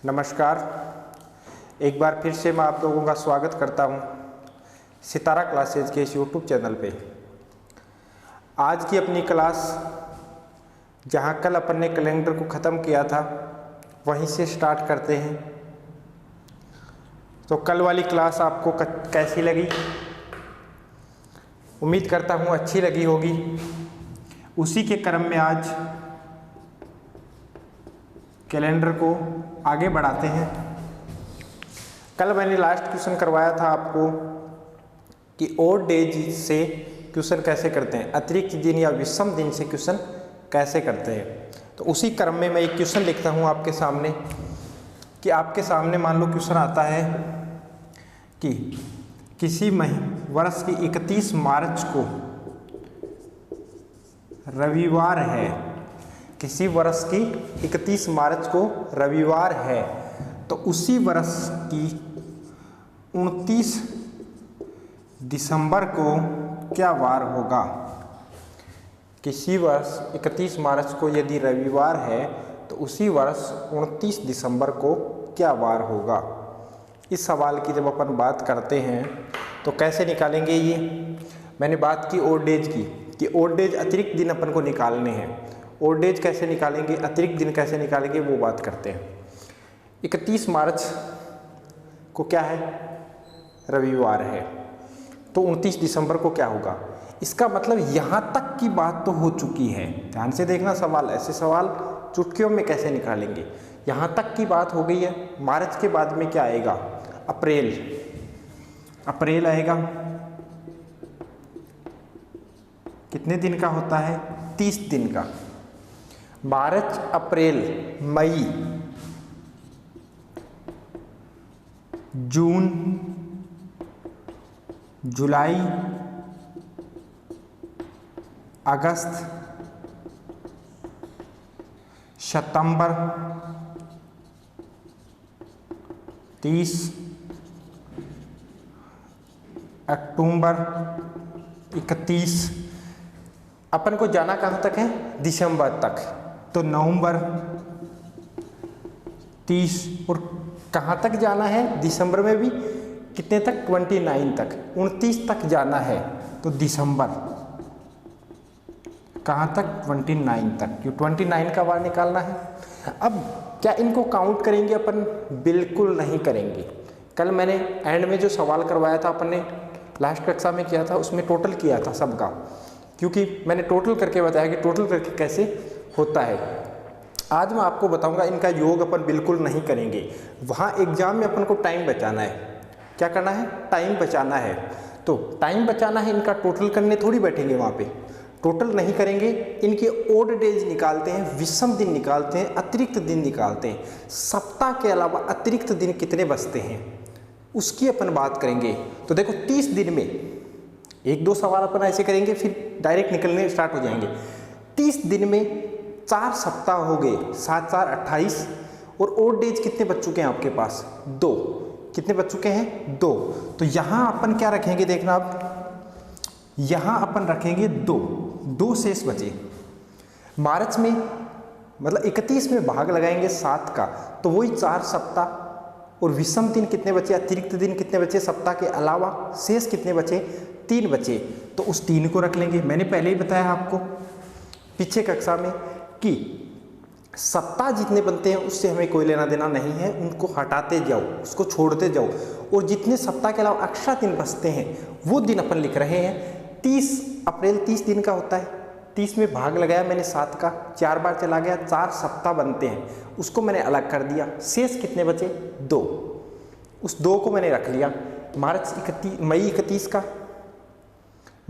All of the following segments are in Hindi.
नमस्कार। एक बार फिर से मैं आप लोगों का स्वागत करता हूं सितारा क्लासेज के इस यूट्यूब चैनल पे। आज की अपनी क्लास जहां कल अपन ने कैलेंडर को ख़त्म किया था वहीं से स्टार्ट करते हैं। तो कल वाली क्लास आपको कैसी लगी? उम्मीद करता हूं अच्छी लगी होगी। उसी के क्रम में आज कैलेंडर को आगे बढ़ाते हैं। कल मैंने लास्ट क्वेश्चन करवाया था आपको कि ओड डेज से क्वेश्चन कैसे करते हैं, अतिरिक्त दिन या विषम दिन से क्वेश्चन कैसे करते हैं। तो उसी क्रम में मैं एक क्वेश्चन लिखता हूं आपके सामने कि आपके सामने मान लो क्वेश्चन आता है कि किसी वर्ष की 31 मार्च को रविवार है, किसी वर्ष की 31 मार्च को रविवार है, तो उसी वर्ष की 29 दिसंबर को क्या वार होगा। किसी वर्ष 31 मार्च को यदि रविवार है तो उसी वर्ष 29 दिसंबर को क्या वार होगा। इस सवाल की जब अपन बात करते हैं तो कैसे निकालेंगे ये। मैंने बात की ओड डेज की कि ओड डेज अतिरिक्त दिन अपन को निकालने हैं। ओड डेज कैसे निकालेंगे, अतिरिक्त दिन कैसे निकालेंगे, वो बात करते हैं। 31 मार्च को क्या है, रविवार है, तो 29 दिसंबर को क्या होगा। इसका मतलब यहाँ तक की बात तो हो चुकी है। ध्यान से देखना सवाल, ऐसे सवाल चुटकियों में कैसे निकालेंगे। यहाँ तक की बात हो गई है। मार्च के बाद में क्या आएगा, अप्रैल, अप्रैल आएगा। कितने दिन का होता है, 30 दिन का। मार्च, अप्रैल, मई, जून, जुलाई, अगस्त, सितंबर, 30, अक्टूबर, 31। अपन को जाना कहाँ तक है, दिसंबर तक। तो नवंबर, 30, और कहाँ तक जाना है दिसंबर में भी, कितने तक, 29 तक, 29 तक जाना है। तो दिसंबर कहाँ तक, 29 तक, क्यों 29 का वार निकालना है। अब क्या इनको काउंट करेंगे अपन, बिल्कुल नहीं करेंगे। कल मैंने एंड में जो सवाल करवाया था, अपन ने लास्ट कक्षा में किया था, उसमें टोटल किया था सबका, क्योंकि मैंने टोटल करके बताया कि टोटल करके कैसे होता है। आज मैं आपको बताऊंगा इनका योग अपन बिल्कुल नहीं करेंगे। वहाँ एग्जाम में अपन को टाइम बचाना है। क्या करना है, टाइम बचाना है। तो टाइम बचाना है, इनका टोटल करने थोड़ी बैठेंगे वहाँ पे, टोटल नहीं करेंगे। इनके ओड डेज निकालते हैं, विषम दिन निकालते हैं, अतिरिक्त दिन निकालते हैं। सप्ताह के अलावा अतिरिक्त दिन कितने बचते हैं उसकी अपन बात करेंगे। तो देखो 30 दिन में एक दो सवाल अपन ऐसे करेंगे, फिर डायरेक्ट निकलने स्टार्ट हो जाएंगे। 30 दिन में 4 सप्ताह हो गए, 7 4 28, और ओड डेज कितने बच चुके हैं आपके पास, 2। कितने बच चुके हैं, 2। तो यहाँ अपन क्या रखेंगे, देखना अब, यहाँ अपन रखेंगे 2 शेष बचे। मार्च में मतलब 31 में भाग लगाएंगे 7 का, तो वही 4 सप्ताह। और विषम दिन कितने बचे, अतिरिक्त दिन कितने बचे, सप्ताह के अलावा शेष कितने बचे, 3 बचे। तो उस 3 को रख लेंगे। मैंने पहले ही बताया आपको पीछे कक्षा में कि सप्ताह जितने बनते हैं उससे हमें कोई लेना देना नहीं है, उनको हटाते जाओ, उसको छोड़ते जाओ। और जितने सप्ताह के अलावा एक्स्ट्रा दिन बचते हैं वो दिन अपन लिख रहे हैं। 30 अप्रैल 30 दिन का होता है, 30 में भाग लगाया मैंने 7 का, 4 बार चला गया, 4 सप्ताह बनते हैं, उसको मैंने अलग कर दिया। शेष कितने बचे, 2। उस 2 को मैंने रख लिया। मई 31 का,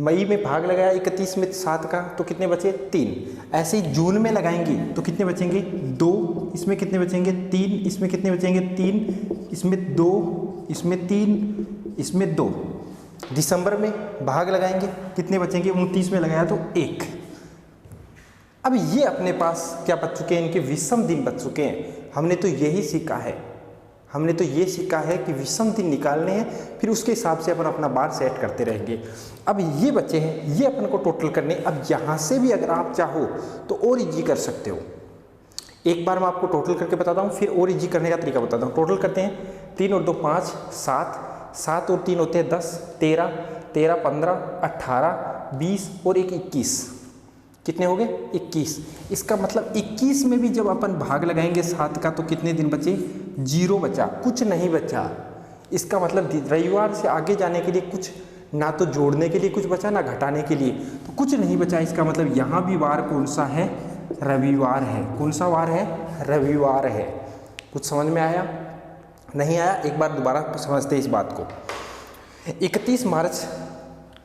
मई में भाग लगाया 31 में 7 का, तो कितने बचे, 3। ऐसे ही जून में लगाएंगे तो कितने बचेंगे, 2। इसमें कितने बचेंगे, 3। इसमें कितने बचेंगे, 3। इसमें 2, इसमें 3, इसमें 2। दिसंबर में भाग लगाएंगे, कितने बचेंगे, 29 में लगाया तो 1। अब ये अपने पास क्या बच चुके हैं, इनके विषम दिन बच चुके हैं। हमने तो यही सीखा है, हमने तो ये सीखा है कि विषम दिन निकालने हैं, फिर उसके हिसाब से अपन अपना बार सेट करते रहेंगे। अब ये बच्चे हैं, ये अपन को टोटल करने। अब यहाँ से भी अगर आप चाहो तो और इजी कर सकते हो। एक बार मैं आपको टोटल करके बताता हूँ, फिर और इजी करने का तरीका बताता हूँ। टोटल करते हैं, 3 और 2 5, 7, 7 और 3 होते हैं 10, 13, 13 15, 18, 20 और 1 21। कितने हो गए? 21। इसका मतलब 21 में भी जब अपन भाग लगाएंगे 7 का तो कितने दिन बचे? 0 बचा, कुछ नहीं बचा। इसका मतलब रविवार से आगे जाने के लिए कुछ ना तो जोड़ने के लिए कुछ बचा ना घटाने के लिए, तो कुछ नहीं बचा। इसका मतलब यहाँ भी वार कौन सा है? रविवार है। कौन सा वार है? रविवार है। कुछ समझ में आया? नहीं आया? एक बार दोबारा समझते इस बात को। 31 मार्च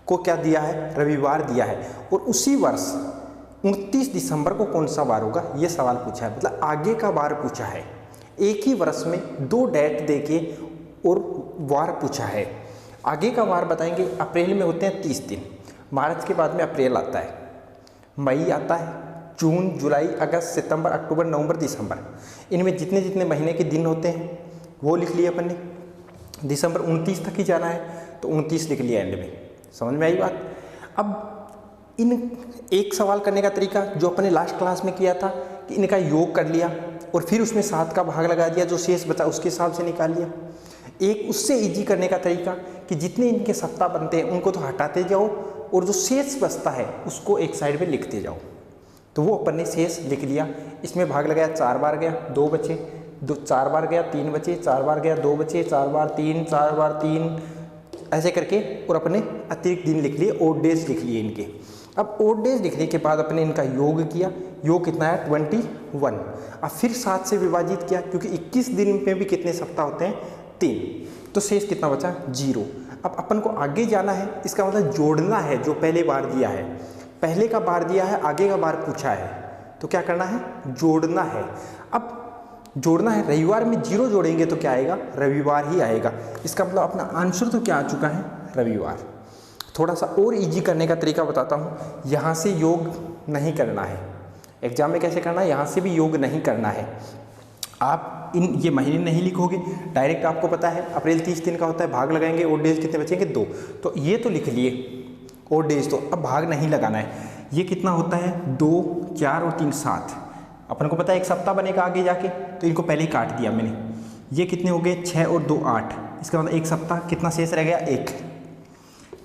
को क्या दिया है? रविवार दिया है। और उसी वर्ष 29 दिसंबर को कौन सा वार होगा? ये सवाल पूछा है, मतलब आगे का वार पूछा है। एक ही वर्ष में 2 डेट देके और वार पूछा है। आगे का वार बताएंगे। अप्रैल में होते हैं 30 दिन, मार्च के बाद में अप्रैल आता है, मई आता है, जून, जुलाई, अगस्त, सितंबर, अक्टूबर, नवंबर, दिसंबर। इनमें जितने जितने महीने के दिन होते हैं वो लिख लिए अपन ने। दिसंबर 29 तक ही जाना है तो 29 लिख लिया एंड में। समझ में आई बात? अब इन एक सवाल करने का तरीका जो अपने लास्ट क्लास में किया था कि इनका योग कर लिया और फिर उसमें 7 का भाग लगा दिया, जो शेष बचा उसके हिसाब से निकाल लिया। एक उससे इजी करने का तरीका कि जितने इनके सप्ताह बनते हैं उनको तो हटाते जाओ और जो शेष बचता है उसको एक साइड में लिखते जाओ। तो वो अपन ने शेष लिख लिया। इसमें भाग लगाया, 4 बार गया, 2 बचे, 4 बार गया, 3 बचे, 4 बार गया, 2 बचे, 4 बार 3, 4 बार 3, ऐसे करके और अपने अतिरिक्त दिन लिख लिए, ओड डेज लिख लिए इनके। अब ओड डेज लिखने के बाद अपने इनका योग किया। योग कितना है? 21। अब फिर 7 से विभाजित किया, क्योंकि 21 दिन में भी कितने सप्ताह होते हैं? 3। तो शेष कितना बचा? 0। अब अपन को आगे जाना है, इसका मतलब जोड़ना है जो पहले बार दिया है। पहले का बार दिया है, आगे का बार पूछा है, तो क्या करना है? जोड़ना है। अब जोड़ना है, रविवार में 0 जोड़ेंगे तो क्या आएगा? रविवार ही आएगा। इसका मतलब अपना आंसर तो क्या आ चुका है? रविवार। थोड़ा सा और इजी करने का तरीका बताता हूँ। यहाँ से योग नहीं करना है, एग्जाम में कैसे करना है? यहाँ से भी योग नहीं करना है। आप ये महीने नहीं लिखोगे, डायरेक्ट आपको पता है अप्रैल 30 दिन का होता है, भाग लगाएंगे, ओड डेज कितने बचेंगे? 2। तो ये तो लिख लिए ओड डेज, तो अब भाग नहीं लगाना है। ये कितना होता है? 2, 4 और 3 7। अपन को पता है एक सप्ताह बनेगा आगे जाके, तो इनको पहले ही काट दिया मैंने। ये कितने हो गए? 6 और 2 8। इसका मतलब एक सप्ताह कितना शेष रह गया? 1।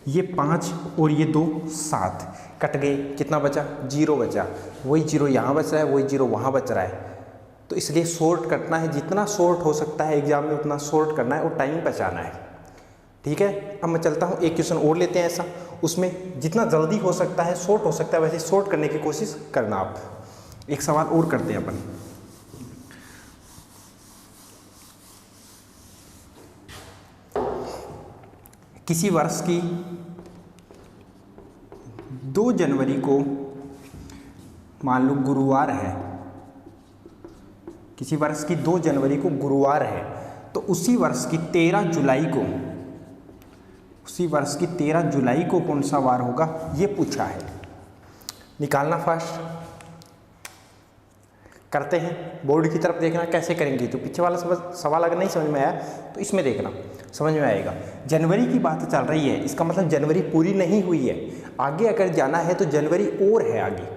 ये 5 और ये 2 7 कट गए, कितना बचा? 0 बचा। वही 0 यहाँ बच रहा है, वही 0 वहाँ बच रहा है। तो इसलिए शॉर्ट करना है, जितना शॉर्ट हो सकता है एग्जाम में उतना शॉर्ट करना है और टाइम बचाना है। ठीक है, अब मैं चलता हूँ, एक क्वेश्चन और लेते हैं ऐसा, उसमें जितना जल्दी हो सकता है, शॉर्ट हो सकता है, वैसे शॉर्ट करने की कोशिश करना। आप एक सवाल और करते हैं अपन। किसी वर्ष की 2 जनवरी को मान लो गुरुवार है, किसी वर्ष की 2 जनवरी को गुरुवार है, तो उसी वर्ष की 13 जुलाई को, उसी वर्ष की 13 जुलाई को कौन सा वार होगा? ये पूछा है। निकालना फास्ट करते हैं, बोर्ड की तरफ देखना कैसे करेंगे। तो पीछे वाला सवाल अगर नहीं समझ में आया तो इसमें देखना, समझ में आएगा। जनवरी की बात चल रही है, इसका मतलब जनवरी पूरी नहीं हुई है। आगे अगर जाना है तो जनवरी और है, आगे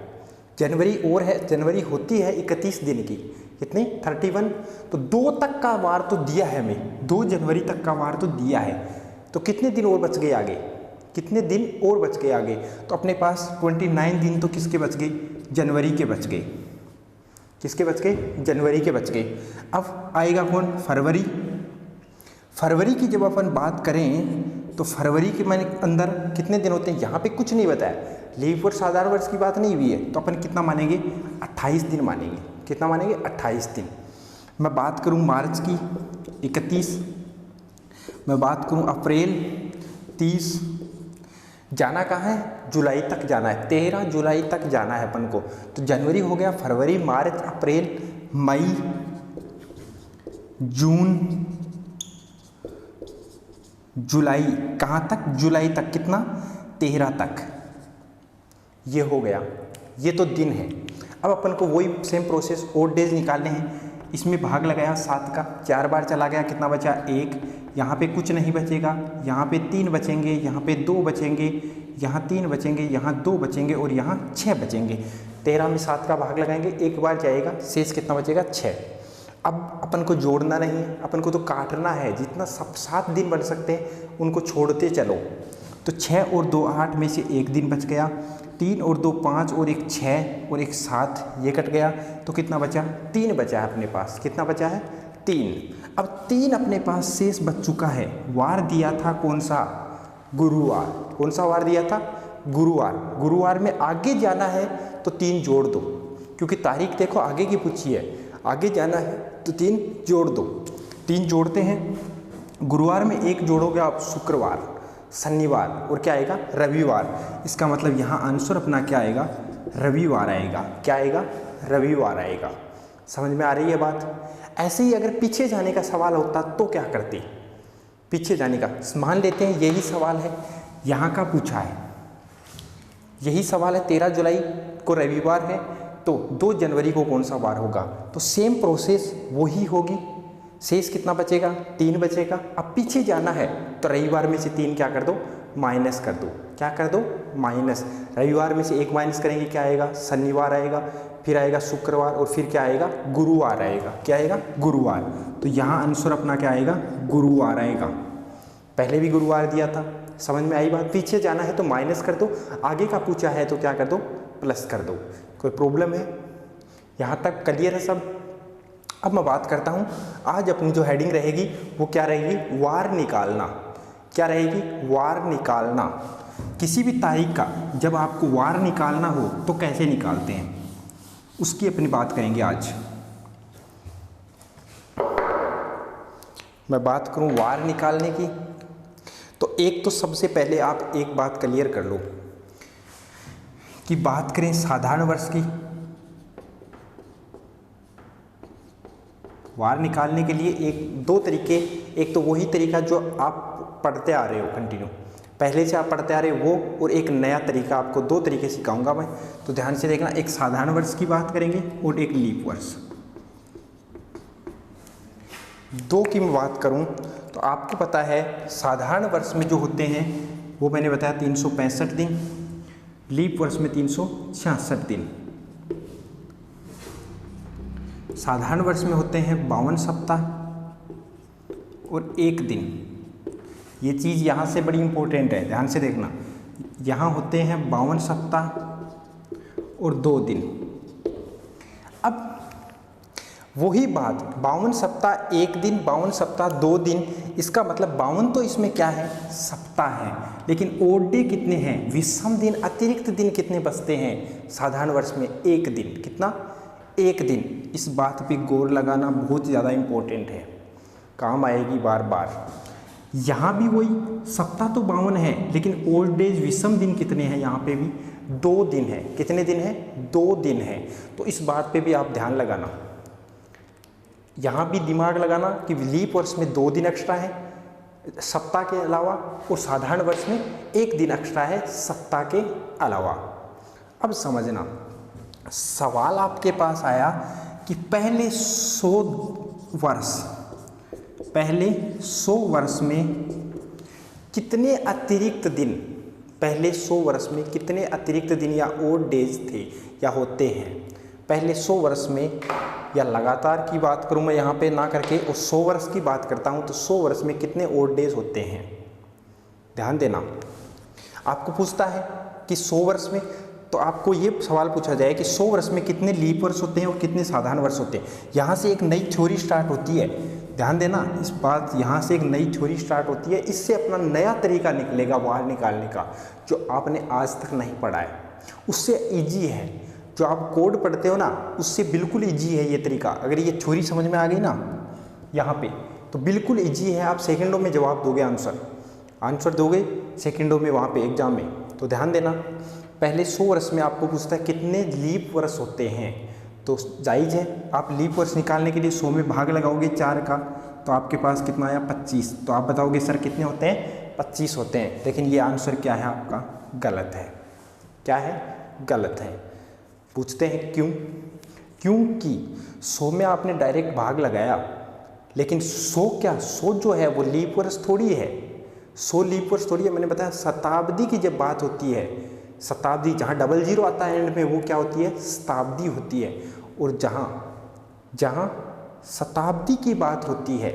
जनवरी और है। जनवरी होती है 31 दिन की, कितने? 31। तो 2 तक का वार तो दिया है हमें, 2 जनवरी तक का वार तो दिया है। तो कितने दिन और बच गए आगे? कितने दिन और बच गए आगे? तो अपने पास 29 दिन तो किसके बच गए? जनवरी के बच गए। किसके बच गए? जनवरी के बच गए। अब आएगा कौन? फरवरी। फरवरी की जब अपन बात करें तो फरवरी के महीने अंदर कितने दिन होते हैं? यहाँ पे कुछ नहीं बताया, लीप और साधारण वर्ष की बात नहीं हुई है, तो अपन कितना मानेंगे? 28 दिन मानेंगे। कितना मानेंगे? 28 दिन। मैं बात करूँ मार्च की 31, मैं बात करूँ अप्रैल 30। जाना कहाँ है? जुलाई तक जाना है, 13 जुलाई तक जाना है अपन को। तो जनवरी हो गया, फरवरी, मार्च, अप्रैल, मई, जून, जुलाई। कहाँ तक? जुलाई तक। कितना? 13 तक। ये हो गया, ये तो दिन है। अब अपन को वही सेम प्रोसेस ओड डेज निकालने हैं। इसमें भाग लगाया 7 का, 4 बार चला गया, कितना बचा? 1। यहाँ पे कुछ नहीं बचेगा, यहाँ पे 3 बचेंगे, यहाँ पे 2 बचेंगे, यहाँ 3 बचेंगे, यहाँ 2 बचेंगे और यहाँ 6 बचेंगे। 13 में 7 का भाग लगाएंगे, एक बार जाएगा, शेष कितना बचेगा 6। अब अपन को जोड़ना नहीं है, अपन को तो काटना है। जितना सब 7 दिन बन सकते हैं उनको छोड़ते चलो। तो 6 और 2 8 में से 1 दिन बच गया, 3 और 2 5 और 1 6 और 1 7, ये कट गया। तो कितना बचा? 3 बचा है अपने पास। कितना बचा है? 3। अब 3 अपने पास शेष बच चुका है। वार दिया था कौन सा? गुरुवार। कौन सा वार दिया था? गुरुवार। गुरुवार में आगे जाना है तो 3 जोड़ दो, क्योंकि तारीख देखो आगे की पूछी है, आगे जाना है तो 3 जोड़ दो। 3 जोड़ते हैं। गुरुवार में 1 जोड़ोगे आप, शुक्रवार, शनिवार और क्या आएगा? रविवार। इसका मतलब यहाँ आंसर अपना क्या आएगा? रविवार आएगा। क्या आएगा? रविवार आएगा। समझ में आ रही है बात? ऐसे ही अगर पीछे जाने का सवाल होता तो क्या करते? पीछे जाने का मान लेते हैं यही सवाल है, यहाँ का पूछा है, यही सवाल है, 13 जुलाई को रविवार है तो 2 जनवरी को कौन सा वार होगा? तो सेम प्रोसेस वही होगी। शेष कितना बचेगा? 3 बचेगा। अब पीछे जाना है तो रविवार में से 3 क्या कर दो? माइनस कर दो। क्या कर दो? माइनस। रविवार में से 1 माइनस करेंगे, क्या आएगा? शनिवार आएगा, फिर आएगा शुक्रवार और फिर क्या आएगा? गुरुवार आएगा। क्या आएगा? गुरुवार। तो यहाँ आंसर अपना क्या आएगा? गुरुवार आएगा। पहले भी गुरुवार दिया था। समझ में आई बात? पीछे जाना है तो माइनस कर दो, आगे का पूछा है तो क्या कर दो? प्लस कर दो। कोई प्रॉब्लम है? यहाँ तक क्लियर है सब? अब मैं बात करता हूँ, आज अपनी जो हेडिंग रहेगी वो क्या रहेगी? वार निकालना। क्या रहेगी? वार निकालना। किसी भी तारीख का जब आपको वार निकालना हो तो कैसे निकालते हैं, उसकी अपनी बात करेंगे आज। मैं बात करूं वार निकालने की, तो एक तो सबसे पहले आप एक बात क्लियर कर लो कि बात करें साधारण वर्ष की, वार निकालने के लिए एक दो तरीके, एक तो वही तरीका जो आप पढ़ते आ रहे हो कंटिन्यू, पहले से आप पढ़ते आ रहे हो वो, और एक नया तरीका। आपको 2 तरीके सिखाऊंगा मैं, तो ध्यान से देखना। एक साधारण वर्ष की बात करेंगे और एक लीप वर्ष। 2 की मैं बात करूं तो आपको पता है साधारण वर्ष में जो होते हैं वो मैंने बताया 365 दिन, लीप वर्ष में 366 दिन। साधारण वर्ष में होते हैं 52 सप्ताह और 1 दिन। ये चीज़ यहाँ से बड़ी इंपॉर्टेंट है, ध्यान से देखना। यहाँ होते हैं 52 सप्ताह और 2 दिन। अब वही बात, 52 सप्ताह 1 दिन, 52 सप्ताह 2 दिन, इसका मतलब 52 तो इसमें क्या है? सप्ताह है। लेकिन ओड डे कितने हैं? विषम दिन, अतिरिक्त दिन कितने बचते हैं साधारण वर्ष में? 1 दिन। कितना? 1 दिन। इस बात पे गौर लगाना बहुत ज़्यादा इम्पोर्टेंट है, काम आएगी बार बार। यहाँ भी वही सप्ताह तो 52 है, लेकिन ओल्ड डेज विषम दिन कितने हैं? यहाँ पे भी 2 दिन है। कितने दिन है? 2 दिन है। तो इस बात पे भी आप ध्यान लगाना, यहाँ भी दिमाग लगाना कि लीप वर्ष में 2 दिन एक्स्ट्रा है सप्ताह के अलावा, और साधारण वर्ष में 1 दिन एक्स्ट्रा है सप्ताह के अलावा। अब समझना, सवाल आपके पास आया कि पहले 100 वर्ष में कितने अतिरिक्त दिन, पहले 100 वर्ष में कितने अतिरिक्त दिन या ओड डेज थे या होते हैं? पहले 100 वर्ष में, या लगातार की बात करूं मैं यहाँ पे ना करके, और 100 वर्ष की बात करता हूँ तो 100 वर्ष में कितने ओड डेज होते हैं? ध्यान देना। आपको पूछता है कि 100 वर्ष में, तो आपको ये सवाल पूछा जाए कि 100 वर्ष में कितने लीप वर्ष होते हैं और कितने साधारण वर्ष होते हैं। यहाँ से एक नई थ्योरी स्टार्ट होती है, ध्यान देना इस बात। यहाँ से एक नई थ्योरी स्टार्ट होती है, इससे अपना नया तरीका निकलेगा वार निकालने का, जो आपने आज तक नहीं पढ़ा है। उससे इजी है, जो आप कोड पढ़ते हो ना उससे बिल्कुल इजी है ये तरीका। अगर ये थ्योरी समझ में आ गई ना यहाँ पे, तो बिल्कुल इजी है। आप सेकंडों में जवाब दोगे, आंसर दोगे सेकंडों में वहाँ पे एग्जाम में। तो ध्यान देना, पहले 100 वर्ष में आपको पूछता है कितने लीप वर्ष होते हैं, तो जायज़ है। आप लीप वर्ष निकालने के लिए 100 में भाग लगाओगे 4 का, तो आपके पास कितना आया? 25। तो आप बताओगे सर कितने होते हैं? 25 होते हैं। लेकिन ये आंसर क्या है आपका? गलत है। क्या है? गलत है। पूछते हैं क्यों? क्योंकि 100 में आपने डायरेक्ट भाग लगाया, लेकिन 100 जो है वो लीप वर्ष थोड़ी है। 100 लीप वर्ष थोड़ी है, मैंने बताया शताब्दी की जब बात होती है, शताब्दी जहाँ 00 आता है एंड में, वो क्या होती है, शताब्दी होती है। और जहाँ शताब्दी की बात होती है,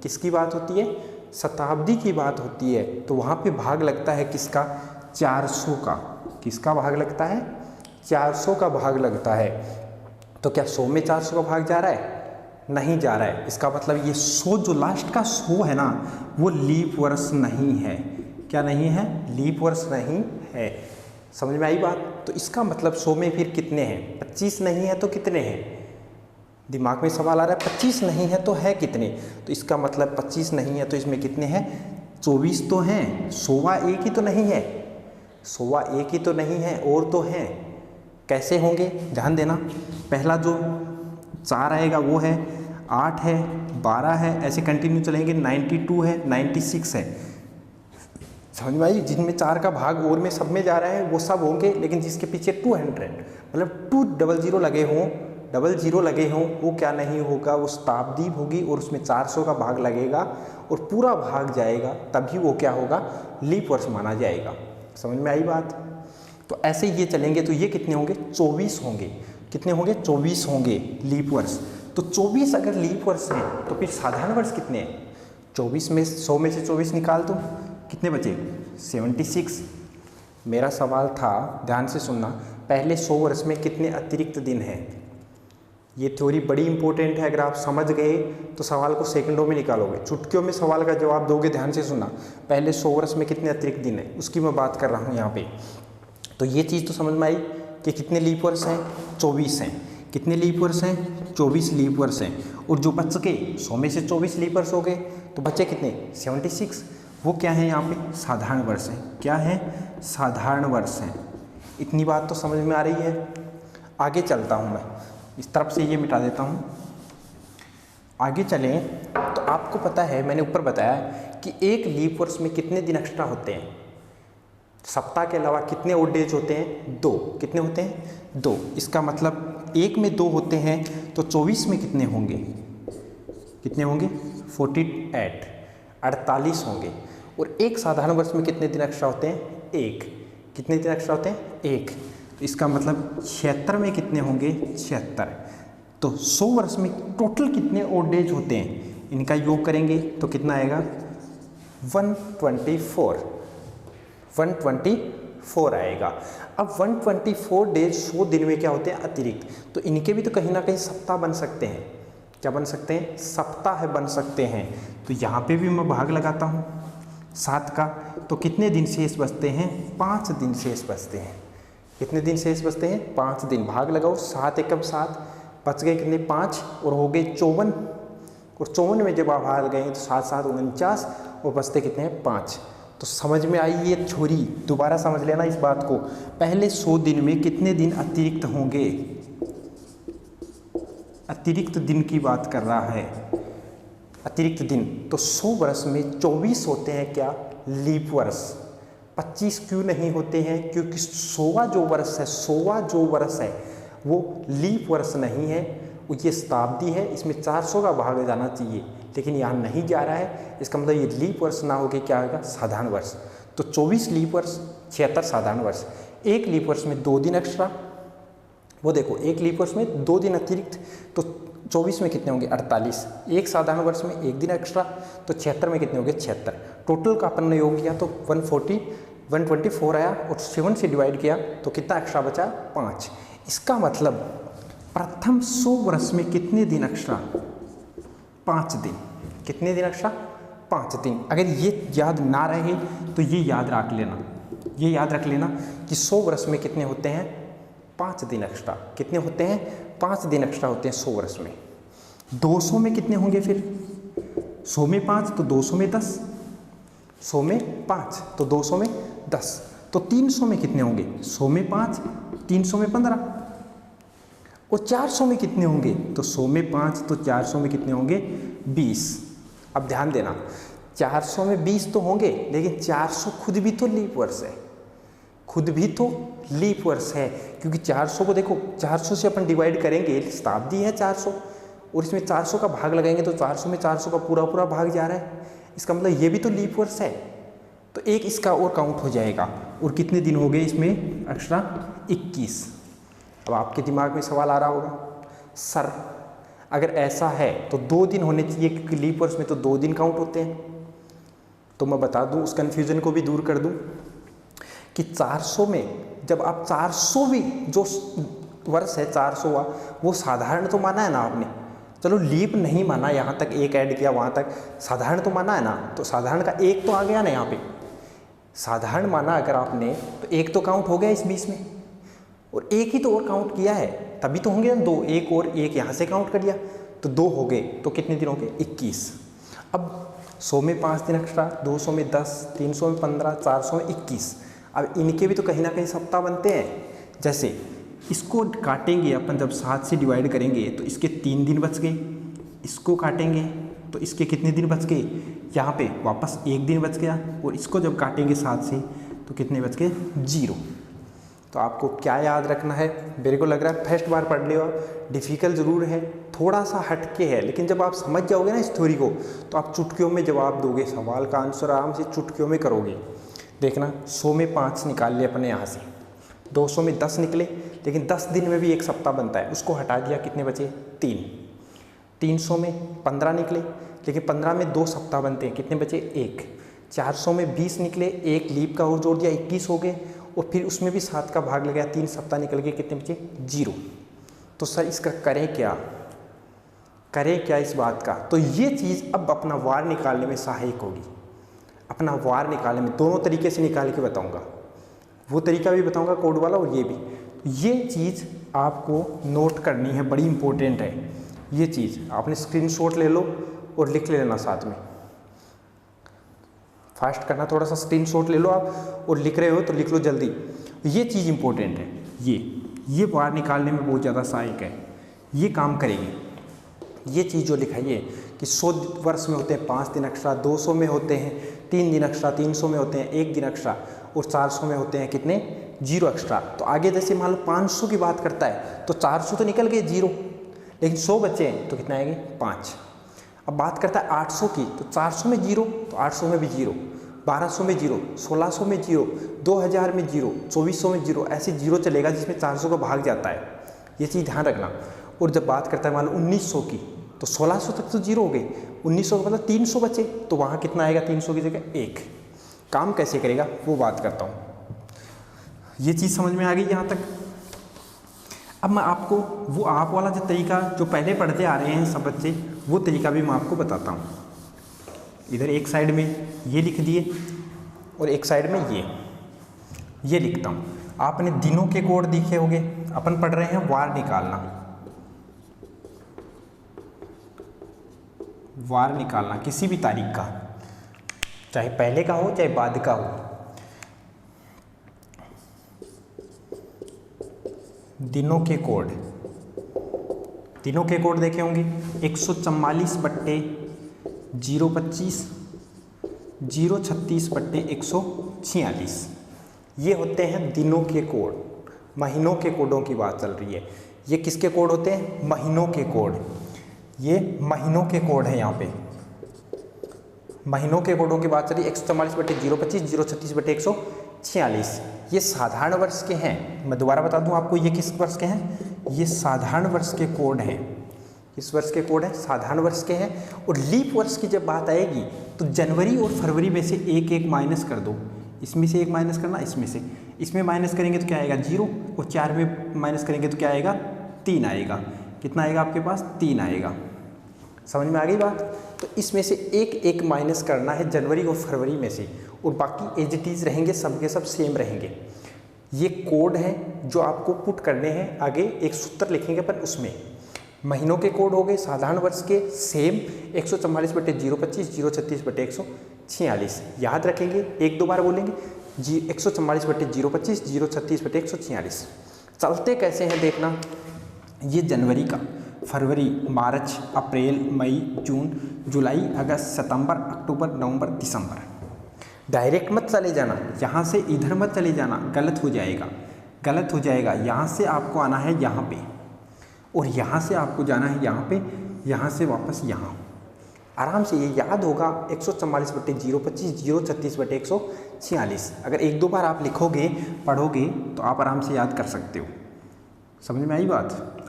किसकी बात होती है, शताब्दी की बात होती है, तो वहाँ पे भाग लगता है किसका, 400 का। किसका भाग लगता है, 400 का भाग लगता है। तो क्या 100 में 400 का भाग जा रहा है, नहीं जा रहा है। इसका मतलब ये 100 जो लास्ट का 100 है ना, वो लीप वर्ष नहीं है। क्या नहीं है, लीप वर्ष नहीं है। समझ में आई बात। तो इसका मतलब 100 में फिर कितने हैं, 25 नहीं है तो कितने हैं, दिमाग में सवाल आ रहा है 25 नहीं है तो है कितने। तो इसका मतलब 25 नहीं है तो इसमें कितने हैं, 24 तो हैं, 100वां एक ही तो नहीं है, 100वां एक ही तो नहीं है, और तो हैं। कैसे होंगे, ध्यान देना। पहला जो 4 आएगा वो है, 8 है, 12 है, ऐसे कंटिन्यू चलेंगे, 92 है, 96 है। समझ में आई। जिनमें 4 का भाग और में सब में जा रहा है वो सब होंगे, लेकिन जिसके पीछे 200 मतलब 200 लगे हों, 00 लगे हों, वो क्या नहीं होगा, वो शताब्दी होगी और उसमें 400 का भाग लगेगा और पूरा भाग जाएगा, तभी वो क्या होगा, लीप वर्ष माना जाएगा। समझ में आई बात। तो ऐसे ये चलेंगे तो ये कितने होंगे, 24 होंगे। कितने होंगे, 24 होंगे लीप वर्ष। तो 24 अगर लीप वर्ष हैं तो फिर साधारण वर्ष कितने हैं, 24 में 100 में से 24 निकाल दो, कितने बचे, 76। मेरा सवाल था, ध्यान से सुनना, पहले 100 वर्ष में कितने अतिरिक्त दिन हैं। ये थ्योरी बड़ी इंपॉर्टेंट है, अगर आप समझ गए तो सवाल को सेकंडों में निकालोगे, चुटकियों में सवाल का जवाब दोगे। ध्यान से सुनना, पहले 100 वर्ष में कितने अतिरिक्त दिन हैं उसकी मैं बात कर रहा हूँ यहाँ पे। तो ये चीज़ तो समझ में आई कि कितने लीप वर्ष हैं, 24 हैं। कितने लीप वर्ष हैं, 24 लीप वर्ष हैं। और जो बच के 100 में से 24 लीप वर्ष हो गए तो बचे कितने, 76। वो क्या है यहाँ पे, साधारण वर्ष हैं। क्या है, साधारण वर्ष हैं। इतनी बात तो समझ में आ रही है। आगे चलता हूँ मैं, इस तरफ से ये मिटा देता हूँ। आगे चलें तो आपको पता है, मैंने ऊपर बताया कि एक लीप वर्ष में कितने दिन एक्स्ट्रा होते हैं, सप्ताह के अलावा कितने ओड डेज होते हैं, 2। कितने होते हैं, 2। इसका मतलब एक में 2 होते हैं तो 24 में कितने होंगे, कितने होंगे, 48, 48 होंगे। और एक साधारण वर्ष में कितने दिन एक्स्ट्रा होते हैं, 1। कितने दिन एक्स्ट्रा होते हैं, 1। तो इसका मतलब 76 में कितने होंगे, 76। तो 100 वर्ष में टोटल कितने ओड डेज होते हैं, इनका योग करेंगे तो कितना आएगा, 124 आएगा। अब 124 डेज 100 दिन में क्या होते हैं, अतिरिक्त। तो इनके भी तो कहीं ना कहीं सप्ताह बन सकते हैं। क्या बन सकते हैं, सप्ताह बन सकते हैं। तो यहाँ पे भी मैं भाग लगाता हूँ 7 का, तो कितने दिन शेष बचते हैं, 5 दिन शेष बचते हैं। कितने दिन शेष बचते हैं, 5 दिन। भाग लगाओ, 7 एकम 7, बच गए कितने, 5, और हो गए 54। और 54 में जब आप भाग गए तो 7 7 49, और बचते कितने हैं, 5। तो समझ में आई ये थ्योरी। दोबारा समझ लेना इस बात को। पहले 100 दिन में कितने दिन अतिरिक्त होंगे, अतिरिक्त दिन की बात कर रहा है, अतिरिक्त दिन। तो 100 वर्ष में 24 होते हैं क्या, लीप वर्ष। 25 क्यों नहीं होते हैं, क्योंकि 100वां जो वर्ष है, 100वां जो वर्ष है वो लीप वर्ष नहीं है, वो ये शताब्दी है। इसमें 400 का भाग जाना चाहिए, लेकिन यहाँ नहीं जा रहा है। इसका मतलब ये लीप वर्ष ना होकर क्या होगा, साधारण वर्ष। तो 24 लीप वर्ष, 76 साधारण वर्ष। एक लीप वर्ष में 2 दिन एक्स्ट्रा, वो देखो, एक लीप वर्ष में 2 दिन अतिरिक्त, तो 24 में कितने होंगे, 48। एक साधारण वर्ष में 1 दिन एक्स्ट्रा, तो 76 में कितने होंगे, 76। टोटल का अपन ने योग किया तो 124 आया, और 7 से डिवाइड किया तो कितना एक्स्ट्रा बचा, 5। इसका मतलब प्रथम 100 वर्ष में कितने दिन एक्स्ट्रा, 5 दिन। कितने दिन एक्स्ट्रा, 5 दिन। अगर ये याद ना रहे तो ये याद रख लेना, ये याद रख लेना कि 100 वर्ष में कितने होते हैं, 5 दिन एक्स्ट्रा। कितने होते हैं, 5 दिन एक्स्ट्रा होते हैं 100 वर्ष में। 200 में कितने होंगे फिर, 100 में 5 तो 200 में 10, 100 में 5 तो 200 में 10, तो 300 में कितने होंगे, 100 में 5, 300 में 15। और 400 में कितने होंगे, तो 100 में 5 तो 400 में कितने होंगे, 20। अब ध्यान देना, 400 में 20 तो होंगे, लेकिन 400 खुद भी तो लीप वर्ष है, खुद भी तो लीप वर्ष है। क्योंकि 400 को देखो, 400 से अपन डिवाइड करेंगे, शताब्दी है 400, और इसमें 400 का भाग लगाएंगे तो 400 में 400 का पूरा भाग जा रहा है। इसका मतलब ये भी तो लीप वर्ष है। तो एक इसका और काउंट हो जाएगा। और कितने दिन हो गए इसमें एक्स्ट्रा? 21। अब आपके दिमाग में सवाल आ रहा होगा, सर अगर ऐसा है तो 2 दिन होने चाहिए, क्योंकि लीप ईयर्स में तो 2 दिन काउंट होते हैं। तो मैं बता दूं, उस कन्फ्यूज़न को भी दूर कर दूं कि 400 में जब आप 400 भी जो वर्ष है 400वां, वो साधारण तो माना है ना आपने, चलो लीप नहीं माना, यहाँ तक एक ऐड किया, वहाँ तक साधारण तो माना है ना, तो साधारण का एक तो आ गया ना यहाँ पे, साधारण माना अगर आपने तो एक तो काउंट हो गया इस 20 में, और एक ही तो और काउंट किया है, तभी तो होंगे ना 2, एक और एक यहाँ से काउंट कर दिया तो 2 हो गए, तो कितने दिन हो गए? 21। अब 100 में 5 दिन एक्स्ट्रा, 200 में 10, 300 में 15, 400 में 21। अब इनके भी तो कहीं ना कहीं सप्ताह बनते हैं। जैसे इसको काटेंगे अपन, जब 7 से डिवाइड करेंगे तो इसके 3 दिन बच गए, इसको काटेंगे तो इसके कितने दिन बच गए? यहाँ पे वापस 1 दिन बच गया, और इसको जब काटेंगे 7 से तो कितने बच गए? 0। तो आपको क्या याद रखना है? मेरे को लग रहा है फर्स्ट बार पढ़ लियो, डिफ़िकल्ट ज़रूर है, थोड़ा सा हटके है, लेकिन जब आप समझ जाओगे ना इस थ्योरी को तो आप चुटकियों में जवाब दोगे, सवाल का आंसर आराम से चुटकियों में करोगे। देखना, 100 में 5 निकाल लिए अपने यहाँ से, 200 में 10 निकले, लेकिन 10 दिन में भी एक सप्ताह बनता है, उसको हटा दिया, कितने बचे? 3। 300 में 15 निकले, लेकिन 15 में 2 सप्ताह बनते हैं, कितने बचे? 1। 400 में 20 निकले, एक लीप का और जोड़ दिया, 21 हो गए, और फिर उसमें भी 7 का भाग लगाया, 3 सप्ताह निकल गए, कितने बचे? 0। तो सर इसका करें क्या? करें क्या इस बात का? तो ये चीज़ अब अपना वार निकालने में सहायक होगी, अपना वार निकालने में। दोनों तरीके से निकाल के बताऊंगा, वो तरीका भी बताऊंगा कोड वाला, और ये भी। ये चीज़ आपको नोट करनी है, बड़ी इंपॉर्टेंट है ये चीज़। आपने स्क्रीनशॉट ले लो और लिख लेना साथ में, फास्ट करना, थोड़ा सा स्क्रीनशॉट ले लो आप, और लिख रहे हो तो लिख लो जल्दी। ये चीज़ इंपॉर्टेंट है, ये वार निकालने में बहुत ज़्यादा सहायक है, ये काम करेगी। ये चीज़ जो लिखाई है कि 100 वर्ष में होते हैं 5 दिन एक्स्ट्रा, 200 में होते हैं 3 दिन एक्स्ट्रा, 300 में होते हैं 1 दिन एक्स्ट्रा, और 400 में होते हैं कितने? 0 एक्स्ट्रा। तो आगे जैसे मान लो 500 की बात करता है तो 400 तो निकल गए 0, लेकिन 100 बचे हैं तो कितना आएंगे? 5। अब बात करता है 800 की, तो 400 में 0 तो 800 में भी 0, 1200 में 0, 1600 में 0, 2000 में 0, 2400 में 0, ऐसे 0 चलेगा जिसमें 400 का भाग जाता है, ये चीज़ ध्यान रखना। और जब बात करता है मान लो 1900 की, तो 1600 तक तो 0 हो गए, 1900 का मतलब 300 बचे, तो वहाँ कितना आएगा? 300 की जगह 1। काम कैसे करेगा वो बात करता हूँ। ये चीज़ समझ में आ गई यहाँ तक? अब मैं आपको वो आप वाला जो तरीका जो पहले पढ़ते आ रहे हैं सब बच्चे, वो तरीका भी मैं आपको बताता हूँ। इधर एक साइड में ये लिख दिए और एक साइड में ये लिखता हूँ। आपने दिनों के कोड दिखे होंगे, अपन पढ़ रहे हैं वार निकालना, वार निकालना किसी भी तारीख का, चाहे पहले का हो चाहे बाद का हो। दिनों के कोड, दिनों के कोड देखे होंगे 144/025, 036/146, ये होते हैं दिनों के कोड। महीनों के कोडों की बात चल रही है, ये किसके कोड होते हैं? महीनों के कोड। ये महीनों के कोड है, यहाँ पे महीनों के कोडों की बात चल रही है। 144/025, 036/146 ये साधारण वर्ष के हैं। मैं दोबारा बता दूं आपको, ये किस वर्ष के हैं? ये साधारण वर्ष के कोड हैं। किस वर्ष के कोड हैं? साधारण वर्ष के हैं। और लीप वर्ष की जब बात आएगी तो जनवरी और फरवरी में से एक एक माइनस कर दो, इसमें से एक माइनस करना, इसमें से, इसमें माइनस करेंगे तो क्या आएगा? 0, और 4 में माइनस करेंगे तो क्या आएगा? 3 आएगा। कितना आएगा आपके पास? 3 आएगा। समझ में आ गई बात? तो इसमें से एक एक माइनस करना है जनवरी और फरवरी में से, और बाकी एज इट इज़ रहेंगे, सब के सब सेम रहेंगे। ये कोड हैं जो आपको पुट करने हैं, आगे एक सूत्र लिखेंगे अपन उसमें। महीनों के कोड हो गए साधारण वर्ष के सेम 144/025, 036/146, याद रखेंगे, एक दो बार बोलेंगे 144/025, 036/146। चलते कैसे हैं देखना, ये जनवरी का, फरवरी, मार्च, अप्रैल, मई, जून, जुलाई, अगस्त, सितंबर, अक्टूबर, नवंबर, दिसंबर। डायरेक्ट मत चले जाना, यहाँ से इधर मत चले जाना, गलत हो जाएगा, गलत हो जाएगा। यहाँ से आपको आना है यहाँ पे, और यहाँ से आपको जाना है यहाँ पे, यहाँ से वापस यहाँ। आराम से ये याद होगा 144/025 036/146। अगर एक दो बार आप लिखोगे पढ़ोगे तो आप आराम से याद कर सकते हो। समझ में आई बात?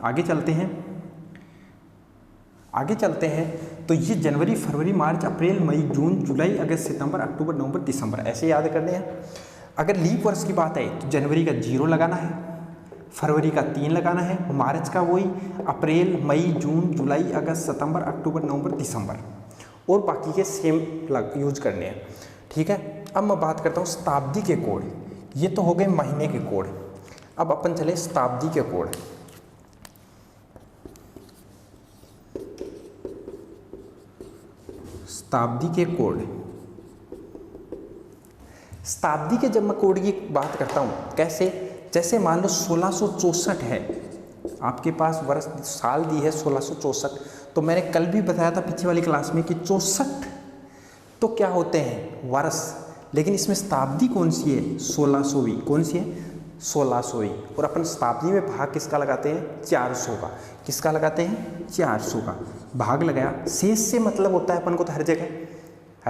आगे चलते हैं तो ये जनवरी, फरवरी, मार्च, अप्रैल, मई, जून, जुलाई, अगस्त, सितंबर, अक्टूबर, नवंबर, दिसंबर ऐसे याद करने हैं। अगर लीप वर्ष की बात है तो जनवरी का 0 लगाना है, फरवरी का 3 लगाना है, मार्च का वही, अप्रैल, मई, जून, जुलाई, अगस्त, सितंबर, अक्टूबर, नवंबर, दिसंबर और बाकी के सेम यूज करने हैं। ठीक है, अब मैं बात करता हूँ शताब्दी के कोड। ये तो हो गए महीने के कोड। अब अपन चले शताब्दी के कोड। शताब्दी के कोड, शताब्दी के जब मैं कोड की बात करता हूँ कैसे, जैसे मान लो 1664 है, आपके पास वर्ष साल दी है 1664, तो मैंने कल भी बताया था पीछे वाली क्लास में कि 64 तो क्या होते हैं वर्ष, लेकिन इसमें शताब्दी कौन सी है 1600वीं, कौन सी है 1600वीं। और अपन शताब्दी में भाग किसका लगाते हैं 400 का, किसका लगाते हैं 400 का भाग लगाया। शेष से मतलब होता है अपन को तो हर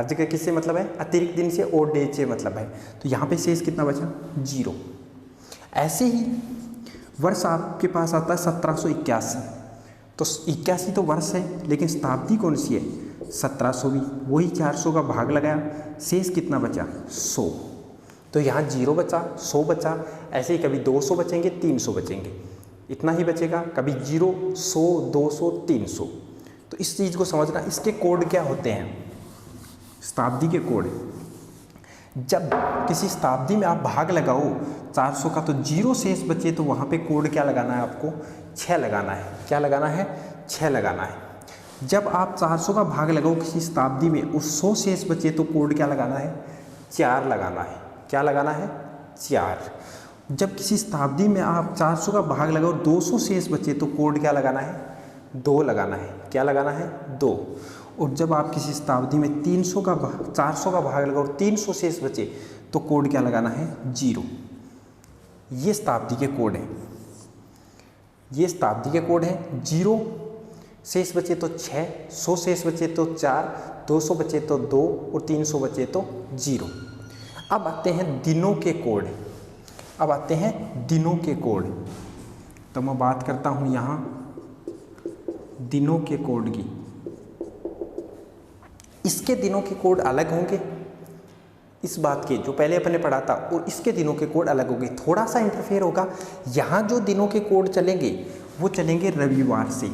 जगह किससे मतलब है, अतिरिक्त दिन से और डे से मतलब है, तो यहाँ पे शेष कितना बचा 0। ऐसे ही वर्ष आपके पास आता है 1781, तो 81 तो वर्ष है, लेकिन शताब्दी कौन सी है 1700वीं, वही 400 का भाग लगाया, शेष कितना बचा 100, तो यहाँ 0 बचा 100 बचा। ऐसे ही कभी 200 बचेंगे 300 बचेंगे, इतना ही बचेगा, कभी 0 100 200 300। तो इस चीज़ को समझना, इसके कोड क्या होते हैं शताब्दी के कोड। जब किसी शताब्दी में आप भाग लगाओ 400 का तो 0 शेष बचे, तो वहाँ पे कोड क्या लगाना है आपको 6 लगाना है। क्या लगाना है 6 लगाना है। जब आप 400 का भाग लगाओ किसी शताब्दी में और 100 शेष बचे तो कोड क्या लगाना है 4 लगाना है। क्या लगाना है 4। जब किसी शताब्दी में आप 400 का भाग लगाओ 200 शेष बचे तो कोड क्या लगाना है 2 लगाना है। क्या लगाना है 2। और जब आप किसी शताब्दी में 400 का भाग लगाओ 300 शेष बचे तो कोड क्या लगाना है 0। ये शताब्दी के कोड हैं, ये शताब्दी के कोड हैं। 0 शेष बचे तो 6, 100 शेष बचे तो 4, 200 बचे तो 2 और 300 बचे तो 0। अब आते हैं दिनों के कोड। अब आते हैं दिनों के कोड। तो मैं बात करता हूँ यहाँ दिनों के कोड की। इसके दिनों के कोड अलग होंगे इस बात के जो पहले अपने पढ़ा था, और इसके दिनों के कोड अलग होंगे। थोड़ा सा इंटरफेयर होगा। यहाँ जो दिनों के कोड चलेंगे वो चलेंगे रविवार से।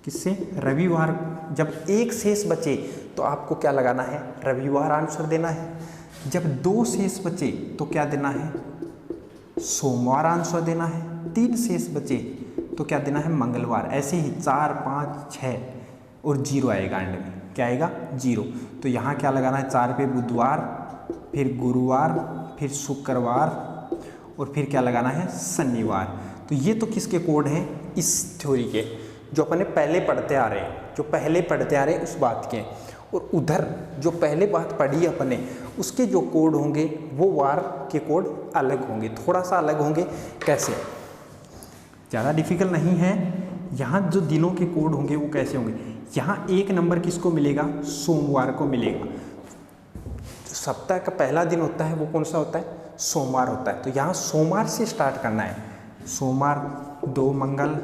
किससे? रविवार। जब 1 शेष बचे तो आपको क्या लगाना है रविवार आंसर देना है। जब 2 शेष बचे तो क्या देना है सोमवार आंसर देना है। 3 शेष बचे तो क्या देना है मंगलवार। ऐसे ही 4 5 6 और 0 आएगा एंड में। क्या आएगा 0। तो यहाँ क्या लगाना है 4 पे बुधवार, फिर गुरुवार, फिर शुक्रवार और फिर क्या लगाना है शनिवार। तो ये तो किसके कोड हैं इस थ्योरी के, जो अपने पहले पढ़ते आ रहे हैं, जो पहले पढ़ते आ रहे हैं उस बात के। और उधर जो पहले बात पढ़ी अपने उसके जो कोड होंगे वो वार के कोड अलग होंगे, थोड़ा सा अलग होंगे। कैसे? ज़्यादा डिफिकल्ट नहीं है। यहाँ जो दिनों के कोड होंगे वो कैसे होंगे। यहाँ 1 नंबर किसको मिलेगा सोमवार को मिलेगा। जो सप्ताह का पहला दिन होता है वो कौन सा होता है सोमवार होता है। तो यहाँ सोमवार से स्टार्ट करना है। सोमवार 2 मंगल,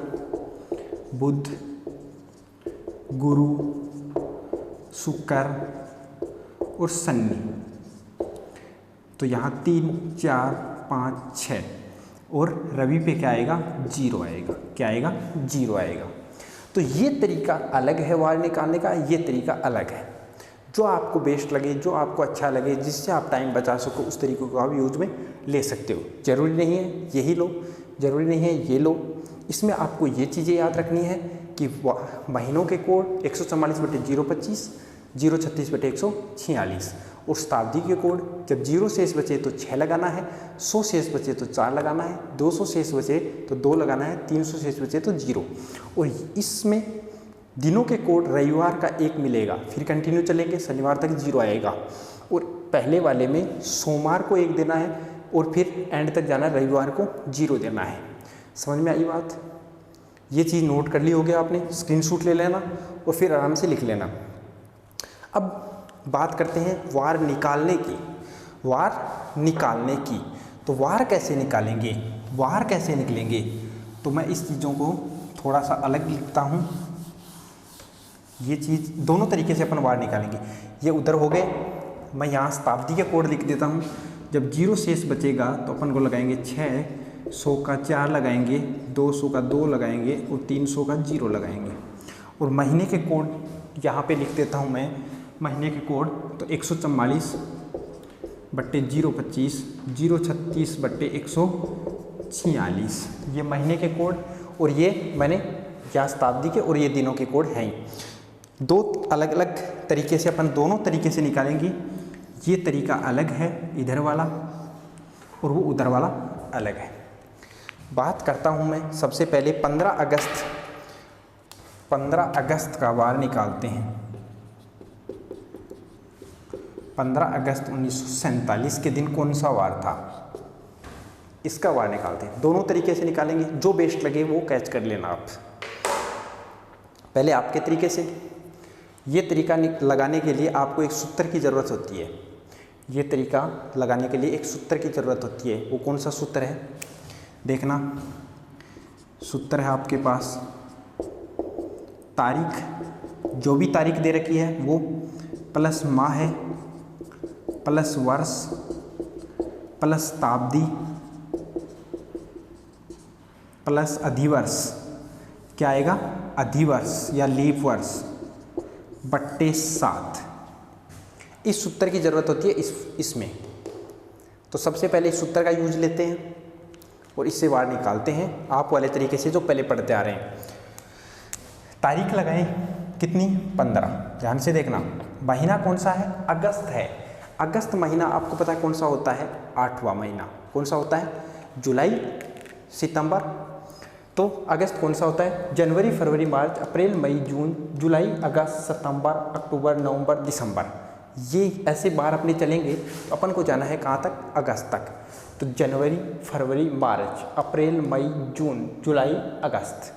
बुध, गुरु, शुक्र और शनि। तो यहाँ 3 4 5 6 और रवि पे क्या आएगा 0 आएगा। क्या आएगा 0 आएगा। तो ये तरीका अलग है वार निकालने का, ये तरीका अलग है। जो आपको बेस्ट लगे, जो आपको अच्छा लगे, जिससे आप टाइम बचा सको उस तरीके को आप यूज में ले सकते हो। ज़रूरी नहीं है यही लो, ज़रूरी नहीं है ये लो। इसमें आपको ये चीज़ें याद रखनी है कि महीनों के कोड 144/025 036/146 और शताब्दी के कोड जब 0 शेष बचे तो 6 लगाना है, 100 शेष बचे तो 4 लगाना है, 200 शेष बचे तो 2 लगाना है, 300 शेष बचे तो 0। और इसमें दिनों के कोड रविवार का 1 मिलेगा, फिर कंटिन्यू चलेंगे, शनिवार तक 0 आएगा। और पहले वाले में सोमवार को 1 देना है और फिर एंड तक जाना है, रविवार को 0 देना है। समझ में आई बात? ये चीज़ नोट कर ली होगी आपने, स्क्रीनशॉट ले लेना और फिर आराम से लिख लेना। अब बात करते हैं वार निकालने की। वार निकालने की, तो वार कैसे निकालेंगे, वार कैसे निकलेंगे, तो मैं इस चीज़ों को थोड़ा सा अलग लिखता हूँ। ये चीज़ दोनों तरीके से अपन वार निकालेंगे। ये उधर हो गए, मैं यहाँ शताब्दी के कोड लिख देता हूँ। जब 0 शेष बचेगा तो अपन को लगाएंगे 6, 100 का 4 लगाएंगे, 200 का 2 लगाएंगे और 300 का 0 लगाएंगे। और महीने के कोड यहाँ पे लिख देता हूँ मैं। महीने के कोड तो 144 बट्टे 025, 036 बट्टे 146, ये महीने के कोड। और ये मैंने यहाँ शताब्दी के और ये दिनों के कोड हैं ही। दो अलग अलग तरीके से अपन दोनों तरीके से निकालेंगे। ये तरीका अलग है इधर वाला, और वो उधर वाला अलग है। बात करता हूँ मैं सबसे पहले 15 अगस्त का वार निकालते हैं। 15 अगस्त 1947 के दिन कौन सा वार था, इसका वार निकालते हैं। दोनों तरीके से निकालेंगे, जो बेस्ट लगे वो कैच कर लेना आप। पहले आपके तरीके से, ये तरीका लगाने के लिए आपको एक सूत्र की ज़रूरत होती है। ये तरीका लगाने के लिए एक सूत्र की ज़रूरत होती है। वो कौन सा सूत्र है, देखना। सूत्र है आपके पास, तारीख, जो भी तारीख दे रखी है वो, प्लस माह है, प्लस वर्ष, प्लस शताब्दी, प्लस अधिवर्ष। क्या आएगा, अधिवर्ष या लीप वर्ष बट्टे 7। इस सूत्र की ज़रूरत होती है इसमें। तो सबसे पहले इस सूत्र का यूज लेते हैं और इससे वार निकालते हैं आप वाले तरीके से जो पहले पढ़ते आ रहे हैं। तारीख लगाएं कितनी, 15। ध्यान से देखना, महीना कौन सा है, अगस्त है। अगस्त महीना आपको पता है कौन सा होता है, 8वां महीना। कौन सा होता है, जुलाई, सितंबर। तो अगस्त कौन सा होता है, जनवरी, फरवरी, मार्च, अप्रैल, मई, जून, जुलाई, अगस्त, सितंबर, अक्टूबर, नवंबर, दिसंबर। ये ऐसे बार अपने चलेंगे। तो अपन को जाना है कहाँ तक, अगस्त तक। तो जनवरी, फरवरी, मार्च, अप्रैल, मई, जून, जुलाई, अगस्त।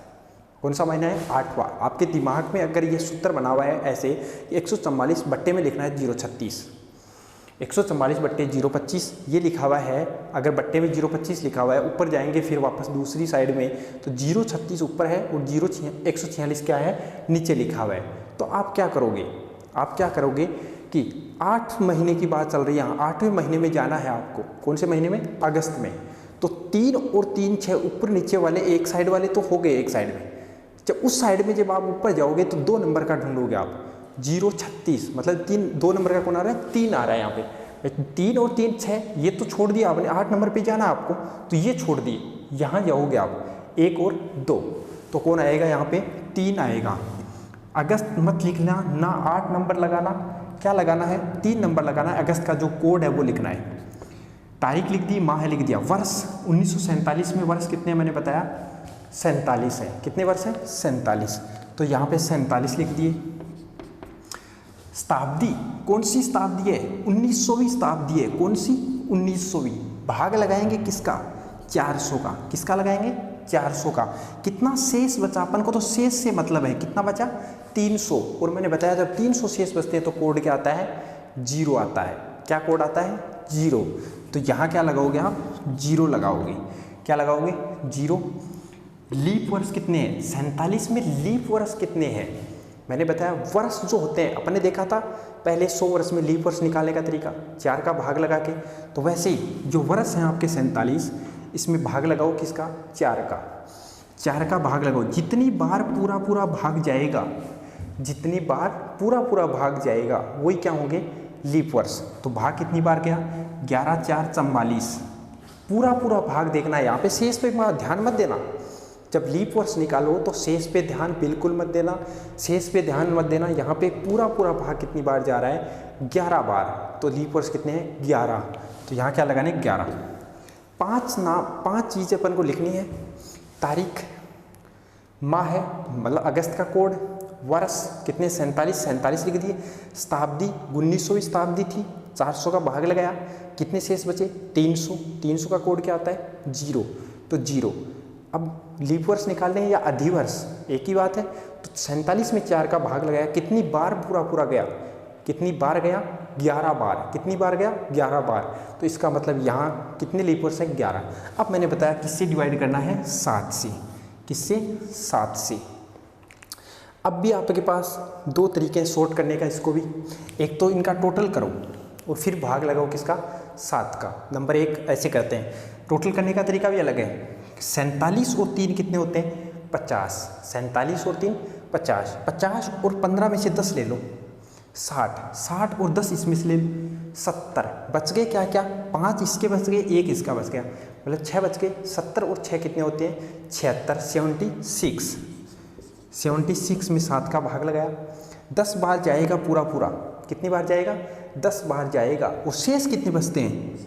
कौन सा महीना है, 8वां। आपके दिमाग में अगर ये सूत्र बना हुआ है ऐसे, 144 बट्टे में लिखना है 036, 144 बट्टे 025 ये लिखा हुआ है। अगर बट्टे में 025 लिखा हुआ है, ऊपर जाएंगे फिर वापस दूसरी साइड में तो 036 ऊपर है और 146 क्या है, नीचे लिखा हुआ है। तो आप क्या करोगे, आप क्या करोगे कि 8 महीने की बात चल रही है, यहाँ 8वें महीने में जाना है आपको। कौन से महीने में, अगस्त में। तो 3 और 3 6 ऊपर नीचे वाले एक साइड वाले तो हो गए एक साइड में। जब उस साइड में जब आप ऊपर जाओगे तो 2 नंबर का ढूंढोगे आप, 036 मतलब 2 नंबर का कौन आ रहा है, 3 आ रहा है यहाँ पे। 3 और 3 6, ये तो छोड़ दिया आपने, 8 नंबर पे जाना आपको तो ये छोड़ दिए। यहाँ जाओगे आप 1 और 2 तो कौन आएगा यहाँ पे, 3 आएगा। अगस्त मत लिखना ना, 8 नंबर लगाना, क्या लगाना है, 3 नंबर लगाना है। अगस्त का जो कोड है वो लिखना है। तारीख लिख दी, माह लिख दिया। वर्ष 1947 में वर्ष कितने मैंने बताया, 47 है। कितने वर्ष है, 47। तो यहाँ पे 47 लिख दिए। शताब्दी, कौन सी शताब्दी है, 1900वीं शताब्दी है। कौन सी, 1900वीं। भाग लगाएंगे किसका, 400 का। किसका लगाएंगे, 400 का। कितना शेष बचा, अपन को तो शेष से मतलब है, कितना बचा, 300। और मैंने बताया जब 300 शेष बचते हैं तो कोड क्या आता है, 0 आता है। क्या कोड आता है, 0। तो यहाँ क्या लगाओगे आप, 0 लगाओगे। क्या लगाओगे, 0। लीप वर्ष कितने हैं, 47 में लीप वर्ष कितने हैं, मैंने बताया वर्ष जो होते हैं, अपन ने देखा था पहले 100 वर्ष में लीप वर्ष निकालने का तरीका, 4 का भाग लगा के। तो वैसे ही जो वर्ष हैं आपके 47, इसमें भाग लगाओ किसका, 4 का। 4 का भाग लगाओ, जितनी बार पूरा पूरा भाग जाएगा, जितनी बार पूरा पूरा भाग जाएगा वही क्या होंगे, लीप वर्ष। तो भाग कितनी बार गया, 11 4 44। पूरा पूरा भाग देखना है, यहाँ पे शेष पे ध्यान मत देना। जब लीप वर्ष निकालो तो शेष पे ध्यान बिल्कुल मत देना, शेष पे ध्यान मत देना। यहाँ पे पूरा पूरा भाग कितनी बार जा रहा है, 11 बार। तो लीप वर्ष कितने हैं, 11। तो यहाँ क्या लगाने, 11। 5 चीज़ें अपन को लिखनी है। तारीख, माह है मतलब अगस्त का कोड, वर्ष कितने, 47 लिख दिए। शताब्दी 1900वीं शताब्दी थी, 400 का भाग लगाया, कितने शेष बचे, 300 का कोड क्या आता है, 0। तो 0। अब लीप वर्ष निकालने हैं या अधिवर्ष, एक ही बात है। तो 47 में 4 का भाग लगाया, कितनी बार पूरा पूरा गया, कितनी बार गया, 11 बार। कितनी बार गया, 11 बार। तो इसका मतलब यहाँ कितने लीप ईयर्स हैं, 11। अब मैंने बताया किससे डिवाइड करना है, 7 से। किससे, 7 से। अब भी आपके पास दो तरीके हैं सॉर्ट करने का इसको भी। एक तो इनका टोटल करो और फिर भाग लगाओ किसका, 7 का। नंबर 1 ऐसे करते हैं। टोटल करने का तरीका भी अलग है। 47 और 3 कितने होते हैं, 50। 47 और 3 50। 50 और 15 में से 10 ले लो, 60। 60 और 10 इसमें से ले लो, 70। बच गए क्या क्या, 5 इसके बच गए, 1 इसका बच गया, मतलब 6 बच गए। 70 और 6 कितने होते हैं, 76। 76 में 7 का भाग लगाया। 10 बार जाएगा पूरा पूरा। कितनी बार जाएगा, 10 बार जाएगा। और शेष कितने बचते हैं,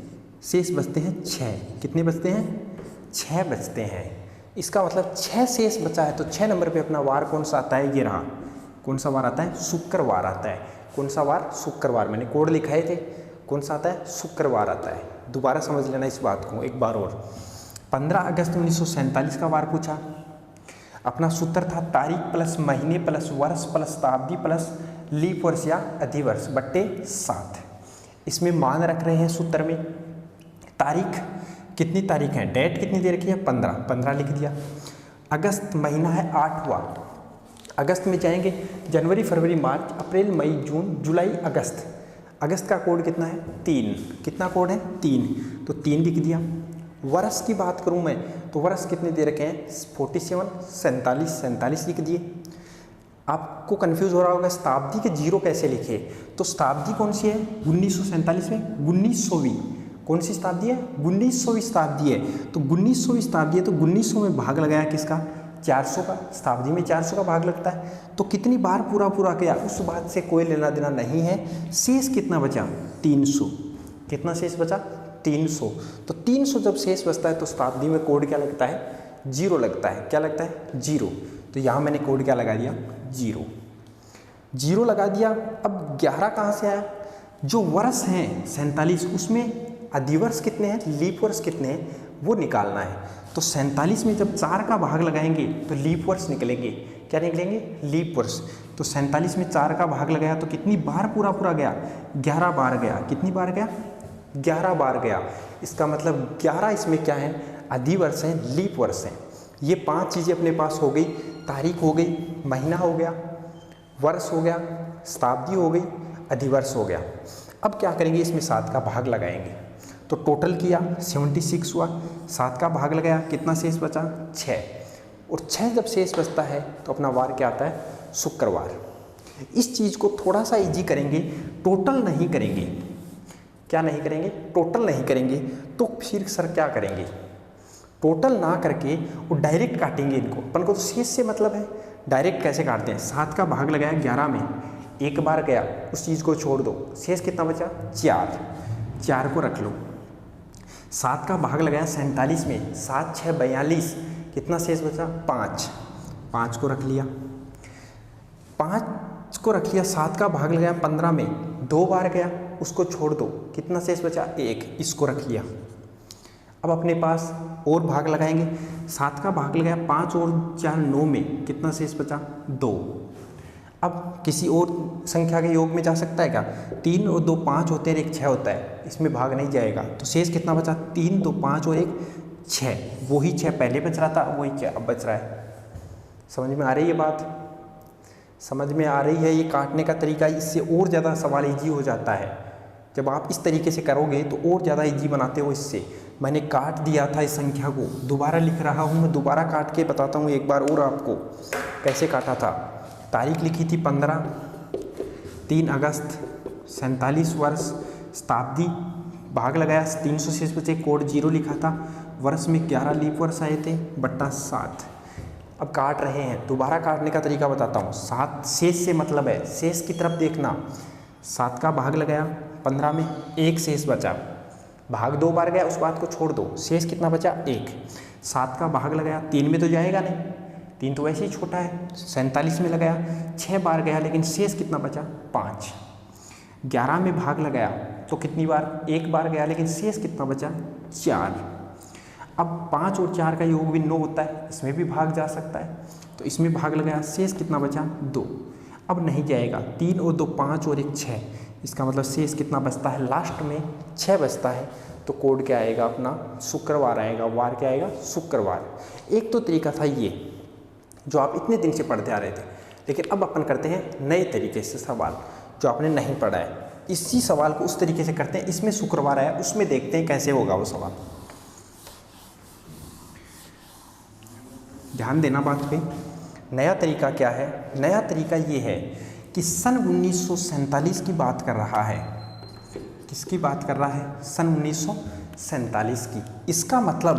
शेष बचते हैं 6। कितने बचते हैं, 6 बचते हैं। इसका मतलब 6 शेष बचा है। तो 6 नंबर पे अपना वार कौन सा आता है, ये रहा। कौन सा वार आता है, शुक्रवार आता है। कौन सा वार, शुक्रवार। मैंने कोड लिखाए थे, कौन सा आता है, शुक्रवार आता है। दोबारा समझ लेना इस बात को एक बार और। 15 अगस्त 1947 का वार पूछा। अपना सूत्र था तारीख प्लस महीने प्लस वर्ष प्लस शताब्दी प्लस लीप वर्ष या अधिवर्ष बट्टे 7। इसमें मान रख रहे हैं सूत्र में। तारीख, कितनी तारीख है, डेट कितनी दे रखी है, 15 लिख दिया। अगस्त महीना है 8वां। अगस्त में जाएंगे, जनवरी फरवरी मार्च अप्रैल मई जून जुलाई अगस्त। अगस्त का कोड कितना है, 3। कितना कोड है, 3। तो 3 लिख दिया। वर्ष की बात करूं मैं तो वर्ष कितने दे रखे हैं, 47, 47 लिख दिए। आपको कंफ्यूज हो रहा होगा शताब्दी के जीरो कैसे लिखे, तो शताब्दी कौन सी है, 1947 में 1900वीं। कौन सी शताब्दी है, 1900वीं शताब्दी है। तो 1900वीं शताब्दी है तो 1900 में भाग लगाया किसका, 400 का। शताब्दी में 400 का भाग लगता है। तो कितनी बार पूरा गया उस बात से कोई लेना देना नहीं है। शेष कितना बचा, 300। कितना शेष बचा, 300। तो 300 जब शेष बचता है तो शताब्दी में कोड क्या लगता है, 0 लगता है। क्या लगता है, 0। तो यहाँ मैंने कोड क्या लगा दिया, 0 लगा दिया। अब 11 कहाँ से आया, जो वर्ष हैं 47 उसमें अधिवर्ष कितने हैं, लीप वर्ष कितने हैं, वो निकालना है। तो 47 में जब 4 का भाग लगाएंगे तो लीप वर्ष निकलेंगे। क्या निकलेंगे, लीप वर्ष। तो 47 में 4 का भाग लगाया तो कितनी बार पूरा गया, 11 बार गया। कितनी बार गया, 11 बार गया। इसका मतलब 11 इसमें क्या है, अधिवर्ष हैं, लीप वर्ष हैं। ये 5 चीज़ें अपने पास हो गई। तारीख हो गई, महीना हो गया, वर्ष हो गया, शताब्दी हो गई, अधिवर्ष हो गया। अब क्या करेंगे, इसमें 7 का भाग लगाएंगे। तो टोटल किया 76 हुआ, 7 का भाग लगाया, कितना शेष बचा, 6। और 6 जब शेष बचता है तो अपना वार क्या आता है, शुक्रवार। इस चीज़ को थोड़ा सा इजी करेंगे, टोटल नहीं करेंगे। क्या नहीं करेंगे, टोटल नहीं करेंगे। तो फिर सर क्या करेंगे, टोटल ना करके वो डायरेक्ट काटेंगे इनको। अपन को तो शेष से मतलब है, डायरेक्ट कैसे काटते हैं। 7 का भाग लगाया 11 में, 1 बार गया, उस चीज़ को छोड़ दो, शेष कितना बचा, 4 को रख लो। 7 का भाग लगाया 47 में, 7 6 42, कितना शेष बचा, 5 को रख लिया। 5 को रख लिया। 7 का भाग लगाया 15 में, 2 बार गया, उसको छोड़ दो, कितना शेष बचा, 1, इसको रख लिया। अब अपने पास और भाग लगाएंगे। 7 का भाग लगाया 5 और 4 9 में, कितना शेष बचा, 2। अब किसी और संख्या के योग में जा सकता है क्या, 3 और 2 5 होते हैं, 1 6 होता है, इसमें भाग नहीं जाएगा। तो शेष कितना बचा, 3 2 5 और 1 6। वही 6 पहले बच रहा था, वही 6 अब बच रहा है। समझ में आ रही है बात, समझ में आ रही है। ये काटने का तरीका, इससे और ज़्यादा सवाल ईजी हो जाता है। जब आप इस तरीके से करोगे तो और ज़्यादा ईजी बनाते हो। इससे मैंने काट दिया था इस संख्या को, दोबारा लिख रहा हूँ मैं, दोबारा काट के बताता हूँ एक बार और आपको कैसे काटा था। तारीख लिखी थी 15, 3 अगस्त 47 वर्ष, शताब्दी भाग लगाया 300 शेष बचे, कोड 0 लिखा था। वर्ष में 11 लीप वर्ष आए थे बट्टा 7। अब काट रहे हैं, दोबारा काटने का तरीका बताता हूँ। 7 शेष से मतलब है, शेष की तरफ देखना। 7 का भाग लगाया 15 में, 1 शेष बचा, भाग 2 बार गया, उस बात को छोड़ दो, शेष कितना बचा, 1। 7 का भाग लगाया 3 में तो जाएगा नहीं, 3 तो वैसे ही छोटा है। 47 में लगाया, 6 बार गया, लेकिन शेष कितना बचा, 5। 11 में भाग लगाया तो कितनी बार, 1 बार गया, लेकिन शेष कितना बचा, 4। अब 5 और 4 का योग भी 9 होता है, इसमें भी भाग जा सकता है। तो इसमें भाग लगाया, शेष कितना बचा, 2। अब नहीं जाएगा, 3 और 2 5 और 1 6, इसका मतलब शेष कितना बचता है, लास्ट में 6 बचता है। तो कोड क्या आएगा अपना, शुक्रवार आएगा। वार क्या आएगा, शुक्रवार। एक तो तरीका था ये जो आप इतने दिन से पढ़ते आ रहे थे, लेकिन अब अपन करते हैं नए तरीके से सवाल जो आपने नहीं पढ़ा है। इसी सवाल को उस तरीके से करते हैं, इसमें शुक्रवार आया, उसमें देखते हैं कैसे होगा वो सवाल। ध्यान देना बात पे। नया तरीका क्या है, नया तरीका ये है कि सन 1947 की बात कर रहा है। किसकी बात कर रहा है, सन 1947 की। इसका मतलब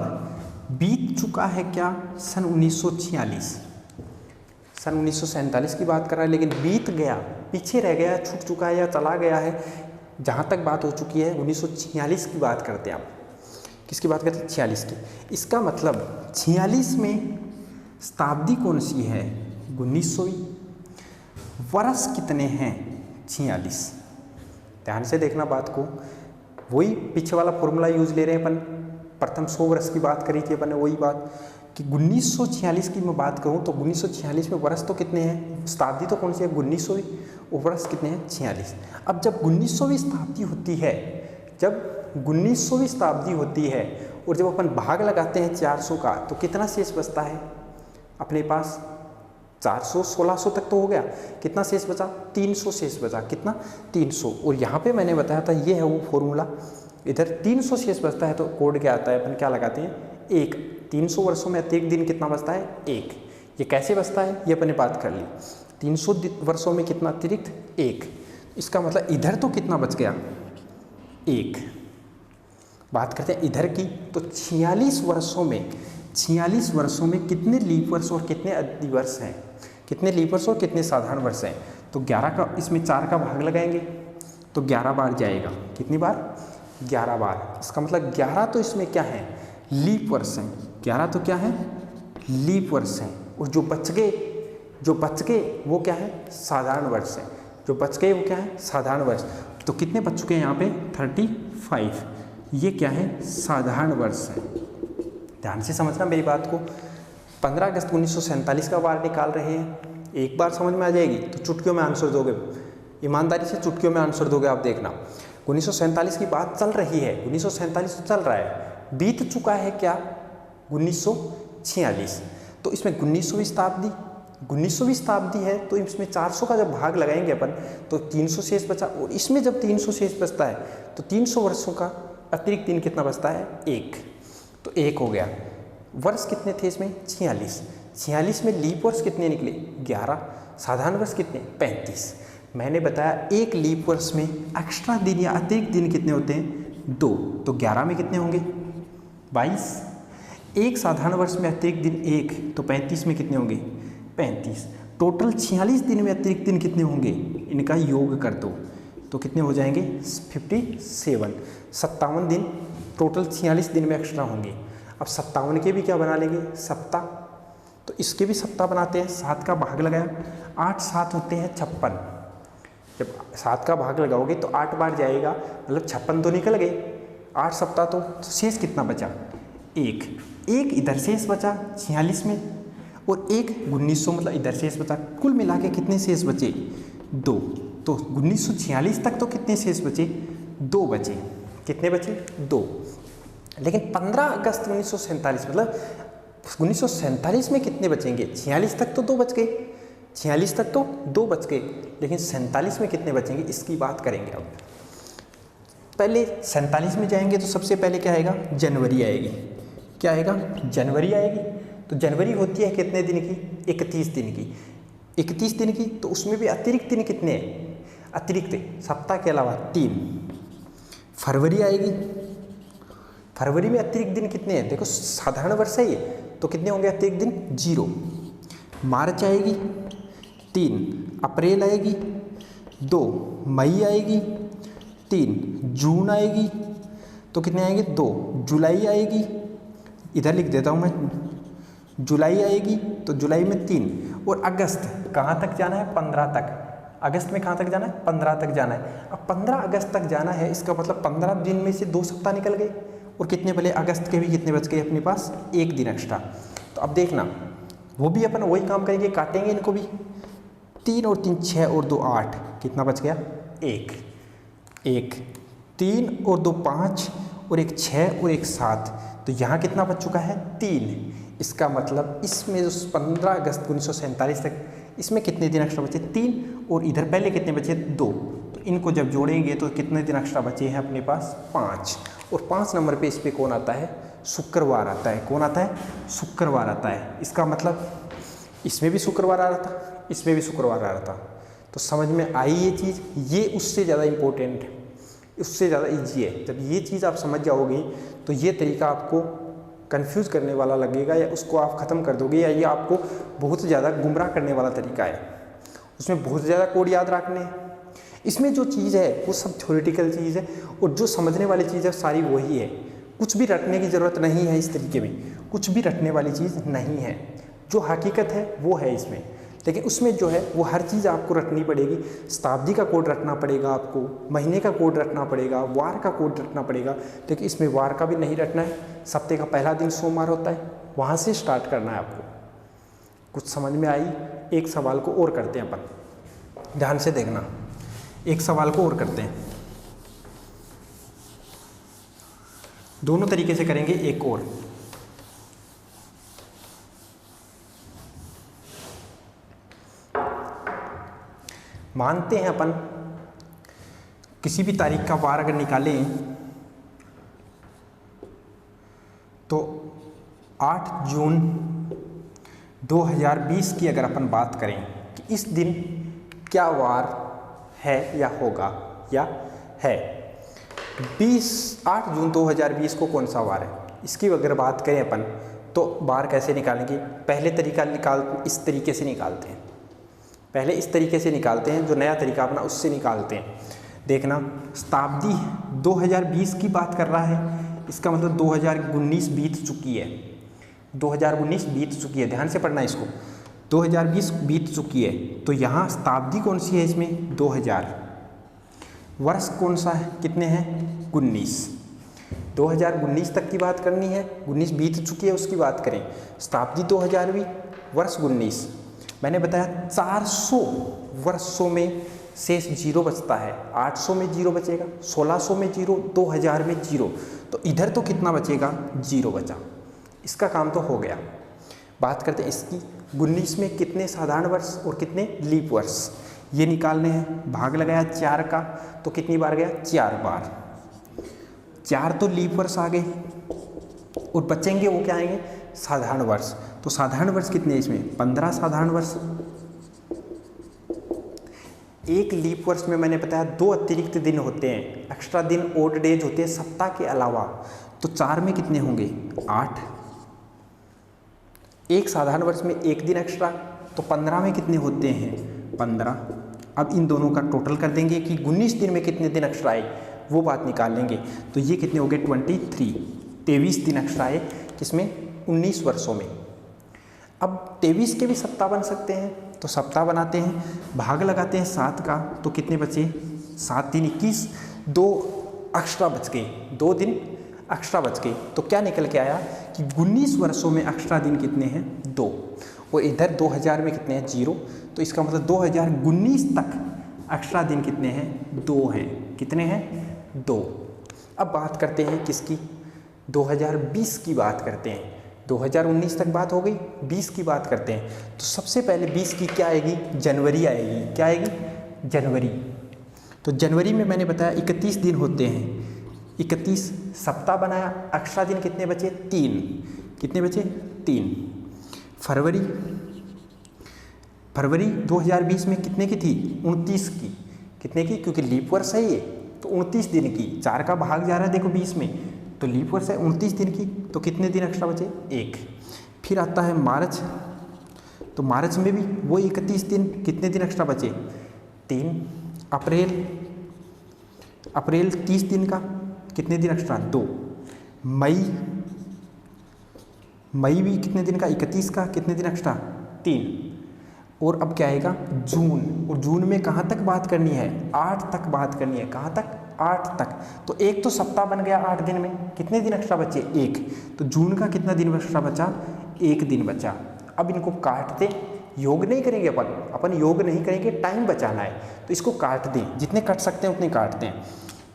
बीत चुका है क्या, सन 1946। सन 1947 की बात कर रहा है, लेकिन बीत गया, पीछे रह गया, छूट चुका है या चला गया है। जहाँ तक बात हो चुकी है 1946 की बात करते हैं आप। किसकी बात करते हैं, 46 की। इसका मतलब 46 में शताब्दी कौन सी है, 1900वीं। वर्ष कितने हैं, 46। ध्यान से देखना बात को, वही पीछे वाला फॉर्मूला यूज ले रहे हैं अपन। प्रथम 100 वर्ष की बात करी थी अपन ने, वही बात कि 1946 की मैं बात करूं तो 1946 में वर्ष तो कितने हैं, शताब्दी तो कौन सी है, 1900वीं, और वर्ष कितने हैं, 46। अब जब 1900वीं शताब्दी होती है, जब 1900वीं शताब्दी होती है और जब अपन भाग लगाते हैं 400 का, तो कितना शेष बचता है अपने पास, 400 1600 तक तो हो गया, कितना शेष बचा, 300 शेष बचा। कितना, 300। और यहाँ पे मैंने बताया था ये है वो फॉर्मूला। इधर 300 शेष बचता है तो कोड क्या आता है, अपन क्या लगाते हैं, 1। 300 वर्षों में अतिरिक्त दिन कितना बचता है, 1। ये कैसे बचता है ये अपन ने बात कर ली। 300 वर्षों में कितना अतिरिक्त, 1। इसका मतलब इधर तो कितना बच गया, 1। बात करते हैं इधर की, तो 46 वर्षों में कितने लीप वर्ष और कितने अधि वर्ष हैं, कितने लीप वर्ष और कितने साधारण वर्ष हैं। तो 11 का, इसमें 4 का भाग लगाएंगे तो 11 बार जाएगा। कितनी बार, 11 बार। इसका मतलब 11 तो इसमें क्या है, लीप वर्ष हैं। 11 तो क्या है, लीप वर्ष हैं। और जो बच गए वो क्या है, साधारण वर्ष हैं। जो बच गए वो क्या है, साधारण वर्ष। तो कितने बच चुके हैं यहाँ पे, 35। ये क्या है, साधारण वर्ष है। ध्यान से समझना मेरी बात को। 15 अगस्त 1947 का वार निकाल रहे हैं, एक बार समझ में आ जाएगी तो चुटकियों में आंसर दोगे, ईमानदारी से चुटकियों में आंसर दोगे आप देखना। 1947 की बात चल रही है, 1947 चल रहा है, बीत चुका है क्या, 1946। तो इसमें 19वीं शताब्दी है, तो इसमें 400 का जब भाग लगाएंगे अपन तो 300 शेष बचा। और इसमें जब 300 शेष बचता है तो 300 वर्षों का अतिरिक्त दिन कितना बचता है, 1। तो 1 हो गया। वर्ष कितने थे इसमें, 46 में लीप वर्ष कितने निकले, 11। साधारण वर्ष कितने, 35। मैंने बताया एक लीप वर्ष में एक्स्ट्रा दिन या अतिरिक्त दिन कितने होते हैं, 2। तो 11 में कितने होंगे, 22। एक साधारण वर्ष में अतिरिक्त दिन 1, तो 35 में कितने होंगे, 35। टोटल 46 दिन में अतिरिक्त दिन कितने होंगे, इनका योग कर दो तो कितने हो जाएंगे, 57। 57 दिन टोटल 46 दिन में एक्स्ट्रा होंगे। अब 57 के भी क्या बना लेंगे, सप्ताह। तो इसके भी सप्ताह बनाते हैं, 7 का भाग लगाया, 8 7 होते हैं 56। जब 7 का भाग लगाओगे तो 8 बार जाएगा, मतलब 56 तो निकल गए, 8 सप्ताह। तो शेष कितना बचा, 1 इधर शेष बचा 46 में, और 1 1900 मतलब इधर शेष बचा। कुल मिला के कितने शेष बचे, 2। तो 1946 तक तो कितने शेष बचे, 2 बचे। कितने बचे, 2। लेकिन 15 अगस्त 1947 मतलब 1947 में कितने बचेंगे, 46 तक तो 2 बच गए, 46 तक तो 2 बच गए, लेकिन 47 में कितने बचेंगे इसकी बात करेंगे। अब पहले 47 में जाएंगे तो सबसे पहले क्या आएगा, जनवरी आएगी। क्या आएगा, जनवरी आएगी। तो जनवरी होती है कितने दिन की, 31 दिन की। 31 दिन की, तो उसमें भी अतिरिक्त दिन कितने हैं, अतिरिक्त सप्ताह के अलावा 3। फरवरी आएगी, फरवरी में अतिरिक्त दिन कितने हैं, देखो साधारण वर्ष है ये, तो कितने होंगे अतिरिक्त दिन, 0। मार्च आएगी 3, अप्रैल आएगी 2, मई आएगी 3, जून आएगी तो कितने आएंगे, 2। जुलाई आएगी, इधर लिख देता हूँ मैं, जुलाई आएगी तो जुलाई में 3। और अगस्त कहाँ तक जाना है, 15 तक। अगस्त में कहाँ तक जाना है, 15 तक जाना है। अब 15 अगस्त तक जाना है, इसका मतलब 15 दिन में से 2 सप्ताह निकल गए, और कितने भले अगस्त के भी कितने बच गए अपने पास, 1 दिन एक्स्ट्रा। तो अब देखना, वो भी अपन वही काम करेंगे, काटेंगे इनको भी। 3 और 3 6 और 2 8, कितना बच गया? 1 1, 3 और 2 5 और 1 6 और 1 7, तो यहाँ कितना बच चुका है? 3। इसका मतलब इसमें जो 15 अगस्त 1947 तक इसमें कितने दिन एक्स्ट्रा बचे? 3। और इधर पहले कितने बचे? 2। तो इनको जब जोड़ेंगे तो कितने दिन एक्स्ट्रा बचे हैं अपने पास? 5। और 5 नंबर पे इस पे कौन आता है? शुक्रवार आता है। कौन आता है? शुक्रवार आता है। इसका मतलब इसमें भी शुक्रवार आ रहा था, इसमें भी शुक्रवार आ रहा था। तो समझ में आई ये चीज़? ये उससे ज़्यादा इम्पोर्टेंट है, उससे ज़्यादा ईजी है। जब ये चीज़ आप समझ जाओगे तो ये तरीका आपको कंफ्यूज करने वाला लगेगा, या उसको आप ख़त्म कर दोगे, या ये आपको बहुत ज़्यादा गुमराह करने वाला तरीका है। उसमें बहुत ज़्यादा कोड याद रखने हैं। इसमें जो चीज़ है वो सब थ्योरेटिकल चीज़ है, और जो समझने वाली चीज़ है सारी वही है। कुछ भी रटने की ज़रूरत नहीं है। इस तरीके में कुछ भी रटने वाली चीज़ नहीं है। जो हकीकत है वो है इसमें, लेकिन उसमें जो है वो हर चीज़ आपको रटनी पड़ेगी। शताब्दी का कोड रटना पड़ेगा आपको, महीने का कोड रटना पड़ेगा, वार का कोड रटना पड़ेगा। लेकिन इसमें वार का भी नहीं रटना है। सप्ताह का पहला दिन सोमवार होता है, वहाँ से स्टार्ट करना है आपको। कुछ समझ में आई? एक सवाल को और करते हैं अपन, ध्यान से देखना। एक सवाल को और करते हैं, दोनों तरीके से करेंगे। एक और, मानते हैं अपन किसी भी तारीख का वार अगर निकालें तो 8 जून 2020 की अगर अपन बात करें कि इस दिन क्या वार है या होगा या है। 8 जून 2020 को कौन सा वार है, इसकी अगर बात करें अपन तो वार कैसे निकालेंगे? पहले तरीका इस तरीके से निकालते हैं। पहले इस तरीके से निकालते हैं, जो नया तरीका अपना उससे निकालते हैं। देखना, शताब्दी 2020 की बात कर रहा है, इसका मतलब 2019 बीत चुकी है। 2019 बीत चुकी है, ध्यान से पढ़ना इसको। 2020 बीत चुकी है, तो यहाँ शताब्दी कौन सी है? इसमें 2000। वर्ष कौन सा है? कितने हैं? 19। 2019 तक की बात करनी है, 19 बीत चुकी है उसकी बात करें। शताब्दी 2000वीं, वर्ष 19। मैंने बताया 400 वर्षों में शेष 0 बचता है। 800 में 0 बचेगा, 1600 में 0, 2000 में 0, तो इधर तो कितना बचेगा? 0 बचा। इसका काम तो हो गया। बात करते हैं इसकी। 19 में कितने साधारण वर्ष और कितने लीप वर्ष ये निकालने हैं। भाग लगाया 4 का, तो कितनी बार गया? 4 बार। 4 तो लीप वर्ष आ गए, और बचेंगे वो क्या आएंगे? साधारण वर्ष। तो साधारण वर्ष कितने इसमें? 15 साधारण वर्ष। एक लीप वर्ष में मैंने बताया 2 अतिरिक्त दिन होते हैं, एक्स्ट्रा दिन, ओड डेज होते हैं सप्ताह के अलावा। तो 4 में कितने होंगे? 8। एक साधारण वर्ष में 1 दिन एक्स्ट्रा, तो 15 में कितने होते हैं? 15। अब इन दोनों का टोटल कर देंगे कि 19 दिन में कितने दिन एक्स्ट्रा आए, वो बात निकाल लेंगे। तो ये कितने हो गए? 23 दिन एक्स्ट्रा आए, किसमें? 19 वर्षों में। अब 23 के भी सप्ताह बन सकते हैं, तो सप्ताह बनाते हैं, भाग लगाते हैं 7 का, तो कितने बचे? 7 दिन 21, 2 एक्स्ट्रा बच गए, 2 दिन एक्स्ट्रा बच गए। तो क्या निकल के आया कि 19 वर्षों में एक्स्ट्रा दिन कितने हैं? 2। और इधर 2000 में कितने हैं? 0। तो इसका मतलब 2019 तक एक्स्ट्रा दिन कितने हैं? 2 हैं। कितने हैं? 2। अब बात करते हैं किसकी? 2020 की बात करते हैं। 2019 तक बात हो गई, 20 की बात करते हैं। तो सबसे पहले 20 की क्या आएगी? जनवरी आएगी। क्या आएगी? जनवरी। तो जनवरी में मैंने बताया 31 दिन होते हैं, 31 सप्ताह बनाया, एक्स्ट्रा दिन कितने बचे? 3। कितने बचे? 3। फरवरी 2020 में कितने की थी? 29 की। कितने की? क्योंकि लीप वर्ष है ये, तो 29 दिन की। 4 का भाग जा रहा है देखो 20 में, तो लीप वर्ष है 29 दिन की, तो कितने दिन एक्स्ट्रा बचे? 1। फिर आता है मार्च, तो मार्च में भी वो 31 दिन, कितने दिन एक्स्ट्रा बचे? 3। अप्रैल 30 दिन का, कितने दिन एक्स्ट्रा? 2। मई भी कितने दिन का? 31 का, कितने दिन एक्स्ट्रा? 3। और अब क्या आएगा? जून। और जून में कहाँ तक बात करनी है? 8 तक बात करनी है। कहाँ तक? 8 तक। तो एक तो सप्ताह बन गया 8 दिन में, कितने दिन एक्स्ट्रा बचे? 1। तो जून का कितना दिन एक्स्ट्रा बचा? 1 दिन बचा। अब इनको काटते, योग नहीं करेंगे अपन योग नहीं करेंगे, टाइम बचाना है। तो इसको काट दें, जितने कट सकते हैं उतने काटते हैं।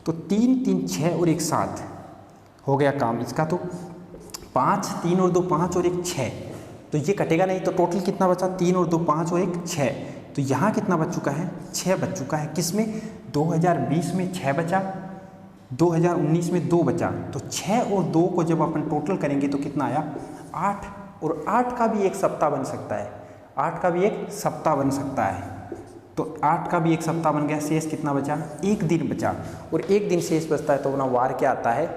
तो 3 3 6 और 1 7 हो गया काम इसका। तो 5 3 और 2 5 और 1 6, तो ये कटेगा नहीं। तो टोटल कितना बचा? 3 और 2 5 और 1 6। तो यहाँ कितना बच चुका है? 6 बच चुका है। किस में? 2020 में 6 बचा, 2019 में 2 बचा। तो 6 और 2 को जब अपन टोटल करेंगे तो कितना आया? 8। और 8 का भी एक सप्ताह बन सकता है, 8 का भी एक सप्ताह बन सकता है। तो 8 का भी एक सप्ताह बन गया। शेष कितना बचा? 1 दिन बचा। और 1 दिन शेष बचता है तो अपना वार क्या आता है?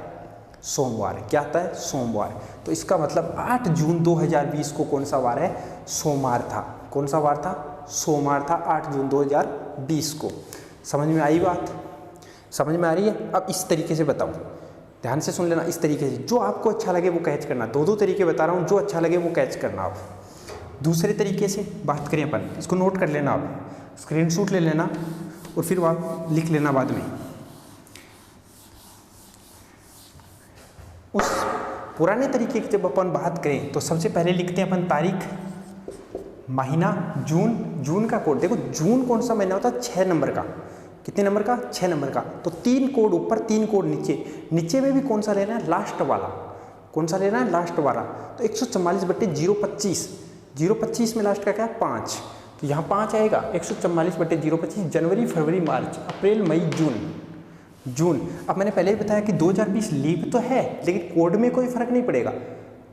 सोमवार। क्या आता है? सोमवार। तो इसका मतलब 8 जून 2020 को कौन सा वार है? सोमवार था। कौन सा वार था? सोमवार था 8 जून 2020 को। समझ में आई बात? समझ में आ रही है? अब इस तरीके से बताऊं, ध्यान से सुन लेना। इस तरीके से जो आपको अच्छा लगे वो कैच करना। 2 तरीके बता रहा हूँ, जो अच्छा लगे वो कैच करना। आप दूसरे तरीके से बात करें अपन, इसको नोट कर लेना, आप स्क्रीनशॉट ले लेना और फिर आप लिख लेना बाद में। उस पुराने तरीके की जब अपन बात करें तो सबसे पहले लिखते हैं अपन तारीख, महीना, जून का कोड। देखो जून कौन सा महीना होता है? 6 नंबर का। कितने नंबर का? 6 नंबर का। तो 3 कोड ऊपर, 3 कोड नीचे में भी कौन सा लेना है? लास्ट वाला। कौन सा लेना है? लास्ट वाला। तो 144/025, 025 में लास्ट का क्या? 5। तो यहाँ 5 आएगा। 144/025 जनवरी, फरवरी, मार्च, अप्रैल, मई, जून। अब मैंने पहले ही बताया कि 2020 लीप तो है, लेकिन कोड में कोई फर्क नहीं पड़ेगा।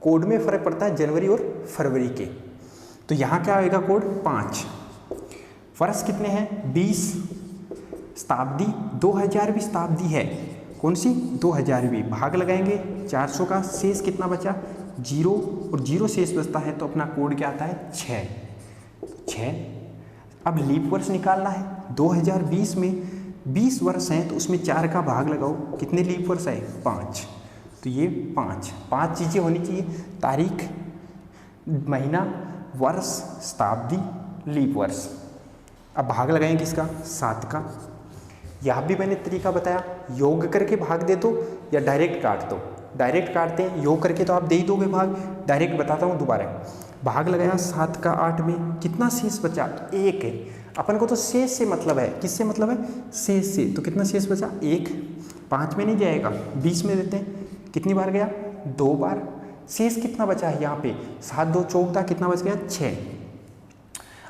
कोड में फर्क पड़ता है जनवरी और फरवरी के। तो यहाँ क्या आएगा? कोड 5। वर्ष कितने हैं? 20। शताब्दी 2000वीं शताब्दी है। कौन सी? 2000वीं। भाग लगाएंगे 400 का, शेष कितना बचा? 0, और 0 शेष बचता है तो अपना कोड क्या आता है? 6। अब लीप वर्ष निकालना है। 2020 में 20 वर्ष हैं तो उसमें 4 का भाग लगाओ। कितने लीप वर्ष है? 5। तो ये 5 चीज़ें होनी चाहिए, तारीख, महीना, वर्ष, शताब्दी, लीप वर्ष। अब भाग लगाएंगे किसका? 7 का। यहाँ भी मैंने तरीका बताया, योग करके भाग दे दो या डायरेक्ट काट दो। डायरेक्ट काटते हैं, योग करके तो आप दे ही दोगे भाग, डायरेक्ट बताता हूँ दोबारा। भाग लगाया 7 का 8 में, कितना शेष बचा? 1 है। अपन को तो शेष से मतलब है। किससे मतलब है? शेष से। तो कितना शेष बचा? 1। 5 में नहीं जाएगा, 20 में देते हैं। कितनी बार गया? 2 बार। शेष कितना बचा है यहाँ पे? 7 2 14, कितना बच गया? 6।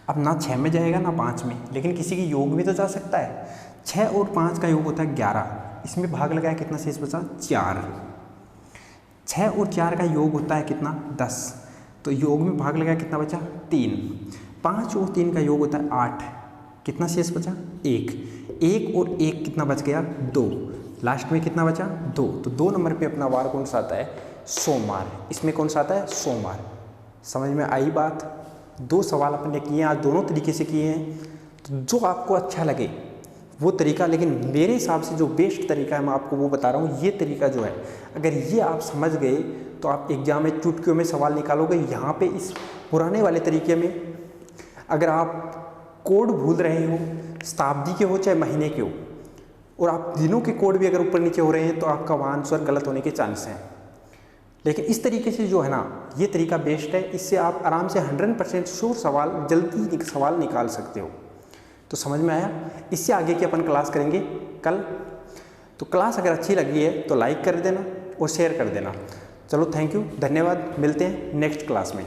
अब ना 6 में जाएगा ना 5 में, लेकिन किसी के योग में तो जा सकता है। 6 और 5 का योग होता है 11। इसमें भाग लगाया, कितना शेष बचा? 4। 6 और 4 का योग होता है कितना? 10। तो योग में भाग लगाया, कितना बचा? 3। 5 और 3 का योग होता है 8। कितना शेष बचा? 1 और 1 कितना बच गया? 2। लास्ट में कितना बचा? 2। तो 2 नंबर पे अपना वार कौन सा आता है? सोमवार। इसमें कौन सा आता है? सोमवार। समझ में आई बात? 2 सवाल अपने किए हैं आज, दोनों तरीके से किए हैं। तो जो आपको अच्छा लगे वो तरीका, लेकिन मेरे हिसाब से जो बेस्ट तरीका है मैं आपको वो बता रहा हूँ। ये तरीका जो है, अगर ये आप समझ गए तो आप एग्जाम में चुटकियों में सवाल निकालोगे। यहाँ पे इस पुराने वाले तरीके में अगर आप कोड भूल रहे हो, शताब्दी के हो चाहे महीने के हो, और आप दिनों के कोड भी अगर ऊपर नीचे हो रहे हैं तो आपका वहाँ आंसर गलत होने के चांस हैं। लेकिन इस तरीके से जो है ना, ये तरीका बेस्ट है। इससे आप आराम से 100% श्योर सवाल, जल्दी सवाल निकाल सकते हो। तो समझ में आया? इससे आगे की अपन क्लास करेंगे कल। तो क्लास अगर अच्छी लगी है तो लाइक कर देना और शेयर कर देना। चलो थैंक यू, धन्यवाद। मिलते हैं नेक्स्ट क्लास में।